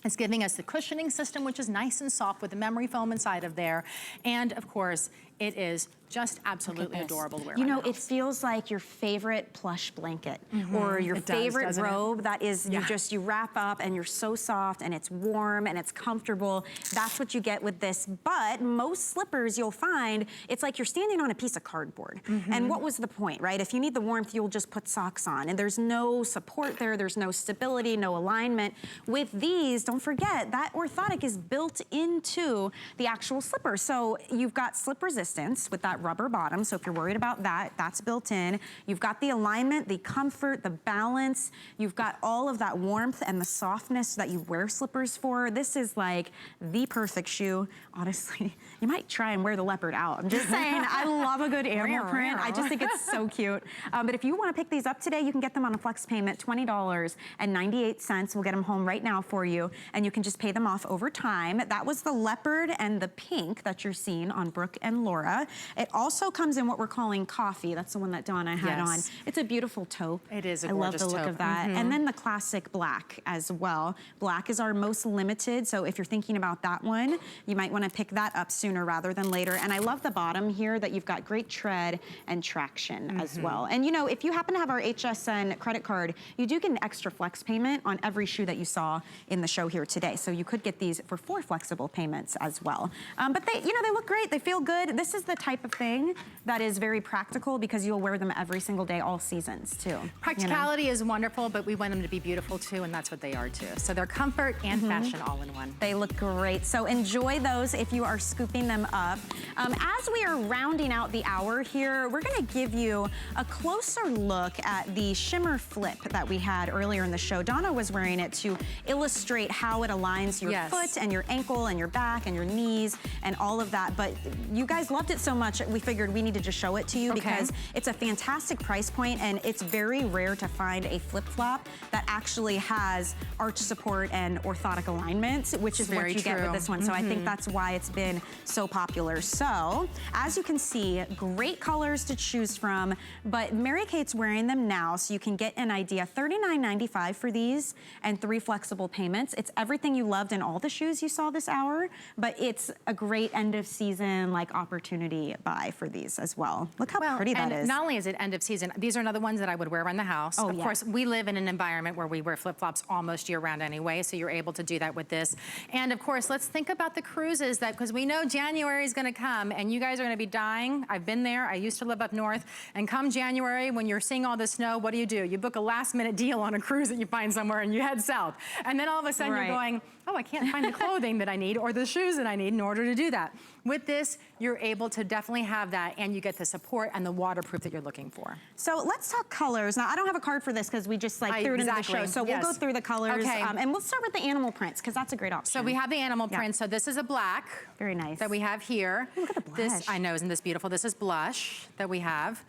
It's giving us the cushioning system, which is nice and soft with the memory foam inside of there. And of course, it is just absolutely adorable to wear. You know, it feels like your favorite plush blanket or your favorite robe that is, you wrap up and you're so soft and it's warm and it's comfortable. That's what you get with this. But most slippers you'll find, it's like you're standing on a piece of cardboard. And what was the point, right? If you need the warmth, you'll just put socks on, and there's no support there, there's no stability, no alignment. With these, don't forget, that orthotic is built into the actual slipper. So you've got slip resistance with that rubber bottom, so if you're worried about that, that's built in. You've got the alignment, the comfort, the balance. You've got all of that warmth and the softness that you wear slippers for. This is like the perfect shoe. Honestly, you might try and wear the leopard out. I'm just saying, I love a good animal print. I just think it's so cute. But if you want to pick these up today, you can get them on a flex payment, $20.98. We'll get them home right now for you, and you can just pay them off over time. That was the leopard and the pink that you're seeing on Brooke and Laura. It also comes in what we're calling coffee. That's the one that Donna had on. It's a beautiful taupe. It is a gorgeous taupe. I love the look of that. And then the classic black as well. Black is our most limited, so if you're thinking about that one, you might want to pick that up sooner rather than later. And I love the bottom here that you've got great tread and traction as well. And you know, if you happen to have our HSN credit card, you do get an extra flex payment on every shoe that you saw in the show here today. So you could get these for 4 flexible payments as well. But they, you know, they look great. They feel good. This this is the type of thing that is very practical because you'll wear them every single day, all seasons too. Practicality is wonderful, but we want them to be beautiful too, and that's what they are too. So they're comfort and fashion all in one. They look great. So enjoy those if you are scooping them up. As we are rounding out the hour here, we're gonna give you a closer look at the shimmer flip that we had earlier in the show. Donna was wearing it to illustrate how it aligns your foot and your ankle and your back and your knees and all of that. But you guys loved it so much, we figured we need to just show it to you because it's a fantastic price point, and it's very rare to find a flip-flop that actually has arch support and orthotic alignment, which is what you get with this one. So I think that's why it's been so popular. So as you can see, great colors to choose from, but Mary-Kate's wearing them now so you can get an idea. $39.95 for these and 3 flexible payments. It's everything you loved in all the shoes you saw this hour, but it's a great end of season like opportunity buy for these as well. Look how pretty that is. Not only is it end of season, these are another ones that I would wear around the house. Of course, we live in an environment where we wear flip-flops almost year round anyway, so you're able to do that with this. And of course, let's think about the cruises because we know January is gonna come and you guys are gonna be dying. I've been there, I used to live up north, and come January, when you're seeing all the snow, what do? You book a last minute deal on a cruise that you find somewhere and you head south. And then all of a sudden you're going, oh, I can't find the clothing that I need or the shoes that I need in order to do that. With this, you're able to definitely have that, and you get the support and the waterproof that you're looking for. So let's talk colors. Now, I don't have a card for this because we just threw it into the show. So we'll go through the colors, and we'll start with the animal prints because that's a great option. So we have the animal print. So this is a black. Very nice. That we have here. Look at the blush. I know, isn't this beautiful? This is blush that we have.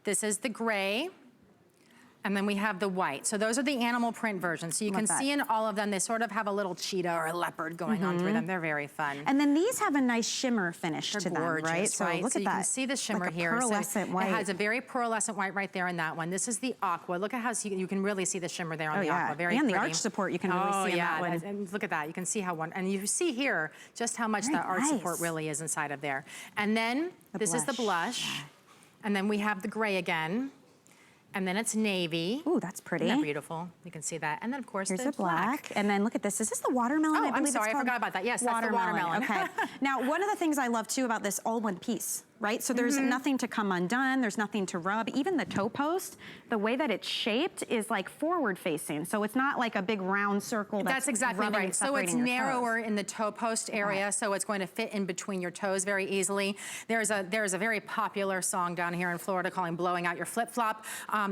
This is the gray. And then we have the white. So those are the animal print versions. So you can see in all of them, they sort of have a little cheetah or a leopard going on through them. They're very fun. And then these have a nice shimmer finish to them, right? So look at that. You can see the shimmer here. Pearlescent white. It has a very pearlescent white right there in that one. This is the aqua. Look at how you can really see the shimmer there on the aqua. Very pretty. And the arch support you can really see in that one. And look at that. You can see how and you see here just how much that arch support really is inside of there. And then this is the blush. And then we have the gray again. And then it's navy. Ooh, that's pretty. Isn't that beautiful? You can see that. And then, of course, here's the black. And then look at this. Is this the watermelon? Oh, I'm sorry. I forgot about that. Yes, that's the watermelon. Okay. Now, one of the things I love, too, about this all one piece, right? So there's nothing to come undone. There's nothing to rub. Even the toe post, the way that it's shaped is like forward facing. So it's not like a big round circle that's exactly right. So it's narrower in the toe post area. So it's going to fit in between your toes very easily. There's a very popular song down here in Florida calling Blowing Out Your Flip-Flop.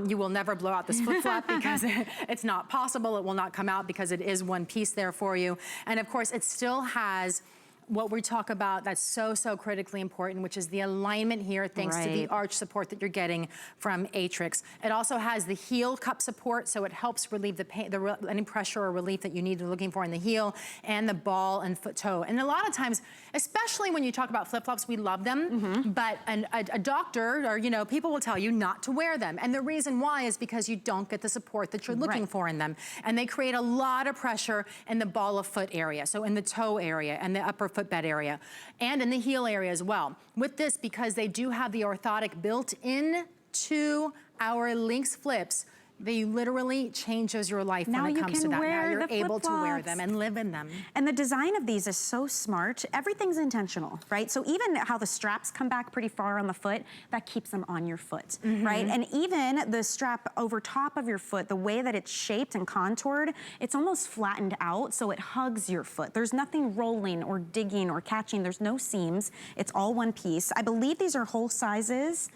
You will never blow out this flip-flop because it's not possible. It will not come out because it is one piece there for you. And of course, it still has what we talk about that's so critically important, which is the alignment here, thanks to the arch support that you're getting from Aetrex. It also has the heel cup support, so it helps relieve the pain, any pressure or relief that you need looking for in the heel, and the ball and foot toe. And a lot of times, especially when you talk about flip-flops, we love them, but a doctor or people will tell you not to wear them. And the reason why is because you don't get the support that you're looking for in them. And they create a lot of pressure in the ball of foot area, so in the toe area and the upper footbed area, and in the heel area as well. With this, because they do have the orthotic built into our Lynx flips, they literally changes your life when it comes to that. Now you're able to wear them and live in them. And the design of these is so smart. Everything's intentional, right? So even how the straps come back pretty far on the foot, that keeps them on your foot, right? And even the strap over top of your foot, the way that it's shaped and contoured, it's almost flattened out so it hugs your foot. There's nothing rolling or digging or catching. There's no seams. It's all one piece. I believe these are whole sizes.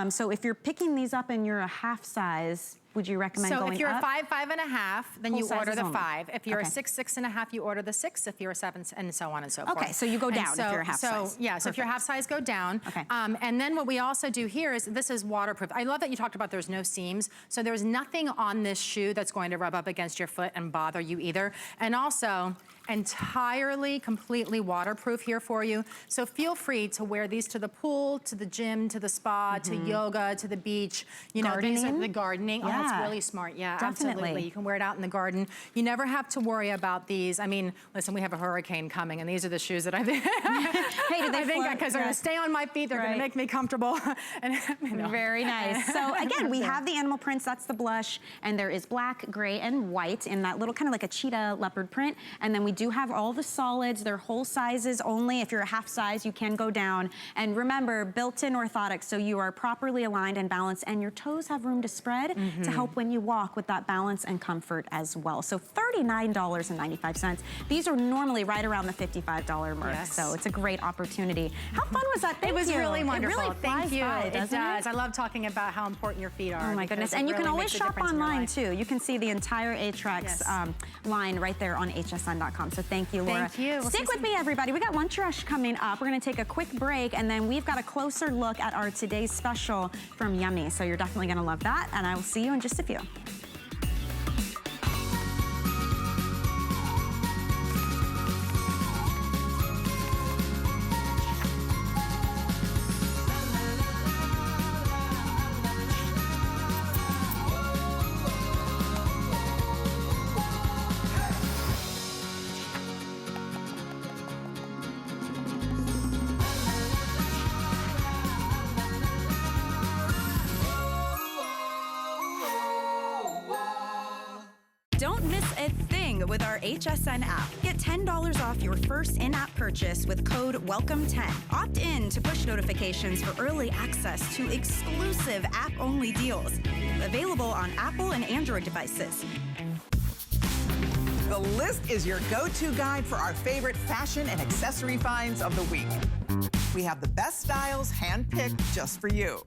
So if you're picking these up and you're a half size, would you recommend going up? So if you're a 5, 5.5, then you order the 5. If you're a 6, 6.5, you order the 6. If you're a 7, and so on and so forth. Okay, so you go down if you're a half size. Yeah, so if you're half size, go down. Okay. And then what we also do here is, this is waterproof. I love that you talked about there's no seams. So there's nothing on this shoe that's going to rub up against your foot and bother you either. And also, entirely, completely waterproof here for you. So feel free to wear these to the pool, to the gym, to the spa, to yoga, to the beach. Gardening? These are the gardening. Yeah. Oh, that's really smart. Yeah, absolutely. You can wear it out in the garden. You never have to worry about these. I mean, listen, we have a hurricane coming, and these are the shoes that I think. Hey, did they I think because they're going to stay on my feet. They're going to make me comfortable. And, Very nice. So again, we have the animal prints. That's the blush, and there is black, gray, and white in that little kind of like a cheetah leopard print, and then we do have all the solids. They're whole sizes only. If you're a half size, you can go down. And remember, built-in orthotics, so you are properly aligned and balanced, and your toes have room to spread to help when you walk with that balance and comfort as well. So $39.95. These are normally right around the $55 mark, so it's a great opportunity. How fun was that? Thank it was you. really wonderful. It really Thank you. by, it does. I love talking about how important your feet are. Oh my goodness. And you can always shop online too. You can see the entire Aetrex line right there on hsn.com. So thank you, Laura. Thank you. Stick with me, everybody. We got Lunch Rush coming up. We're going to take a quick break, and then we've got a closer look at our today's special from Yummy. So you're definitely going to love that, and I will see you in just a few. Don't miss a thing with our HSN app. Get $10 off your first in-app purchase with code WELCOME10. Opt in to push notifications for early access to exclusive app-only deals. Available on Apple and Android devices. The List is your go-to guide for our favorite fashion and accessory finds of the week. We have the best styles hand-picked just for you.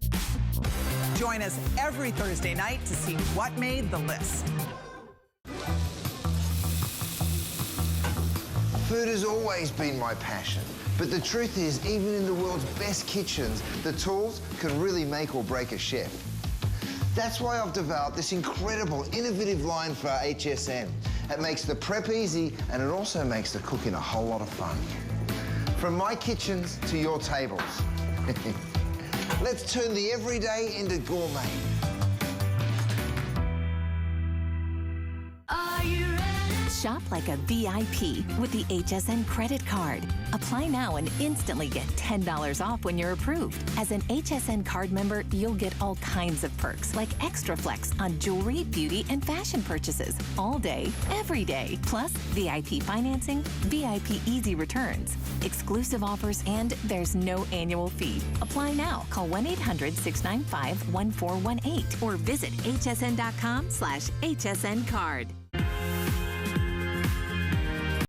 Join us every Thursday night to see what made the list. Food has always been my passion, but the truth is, even in the world's best kitchens, the tools can really make or break a chef. That's why I've developed this incredible, innovative line for HSN. It makes the prep easy, and it also makes the cooking a whole lot of fun. From my kitchens to your tables. Let's turn the everyday into gourmet. Shop like a VIP with the HSN credit card. Apply now and instantly get $10 off when you're approved. As an HSN card member, you'll get all kinds of perks like extra flex on jewelry, beauty, and fashion purchases all day, every day. Plus, VIP financing, VIP easy returns, exclusive offers, and there's no annual fee. Apply now. Call 1-800-695-1418 or visit hsn.com/hsncard.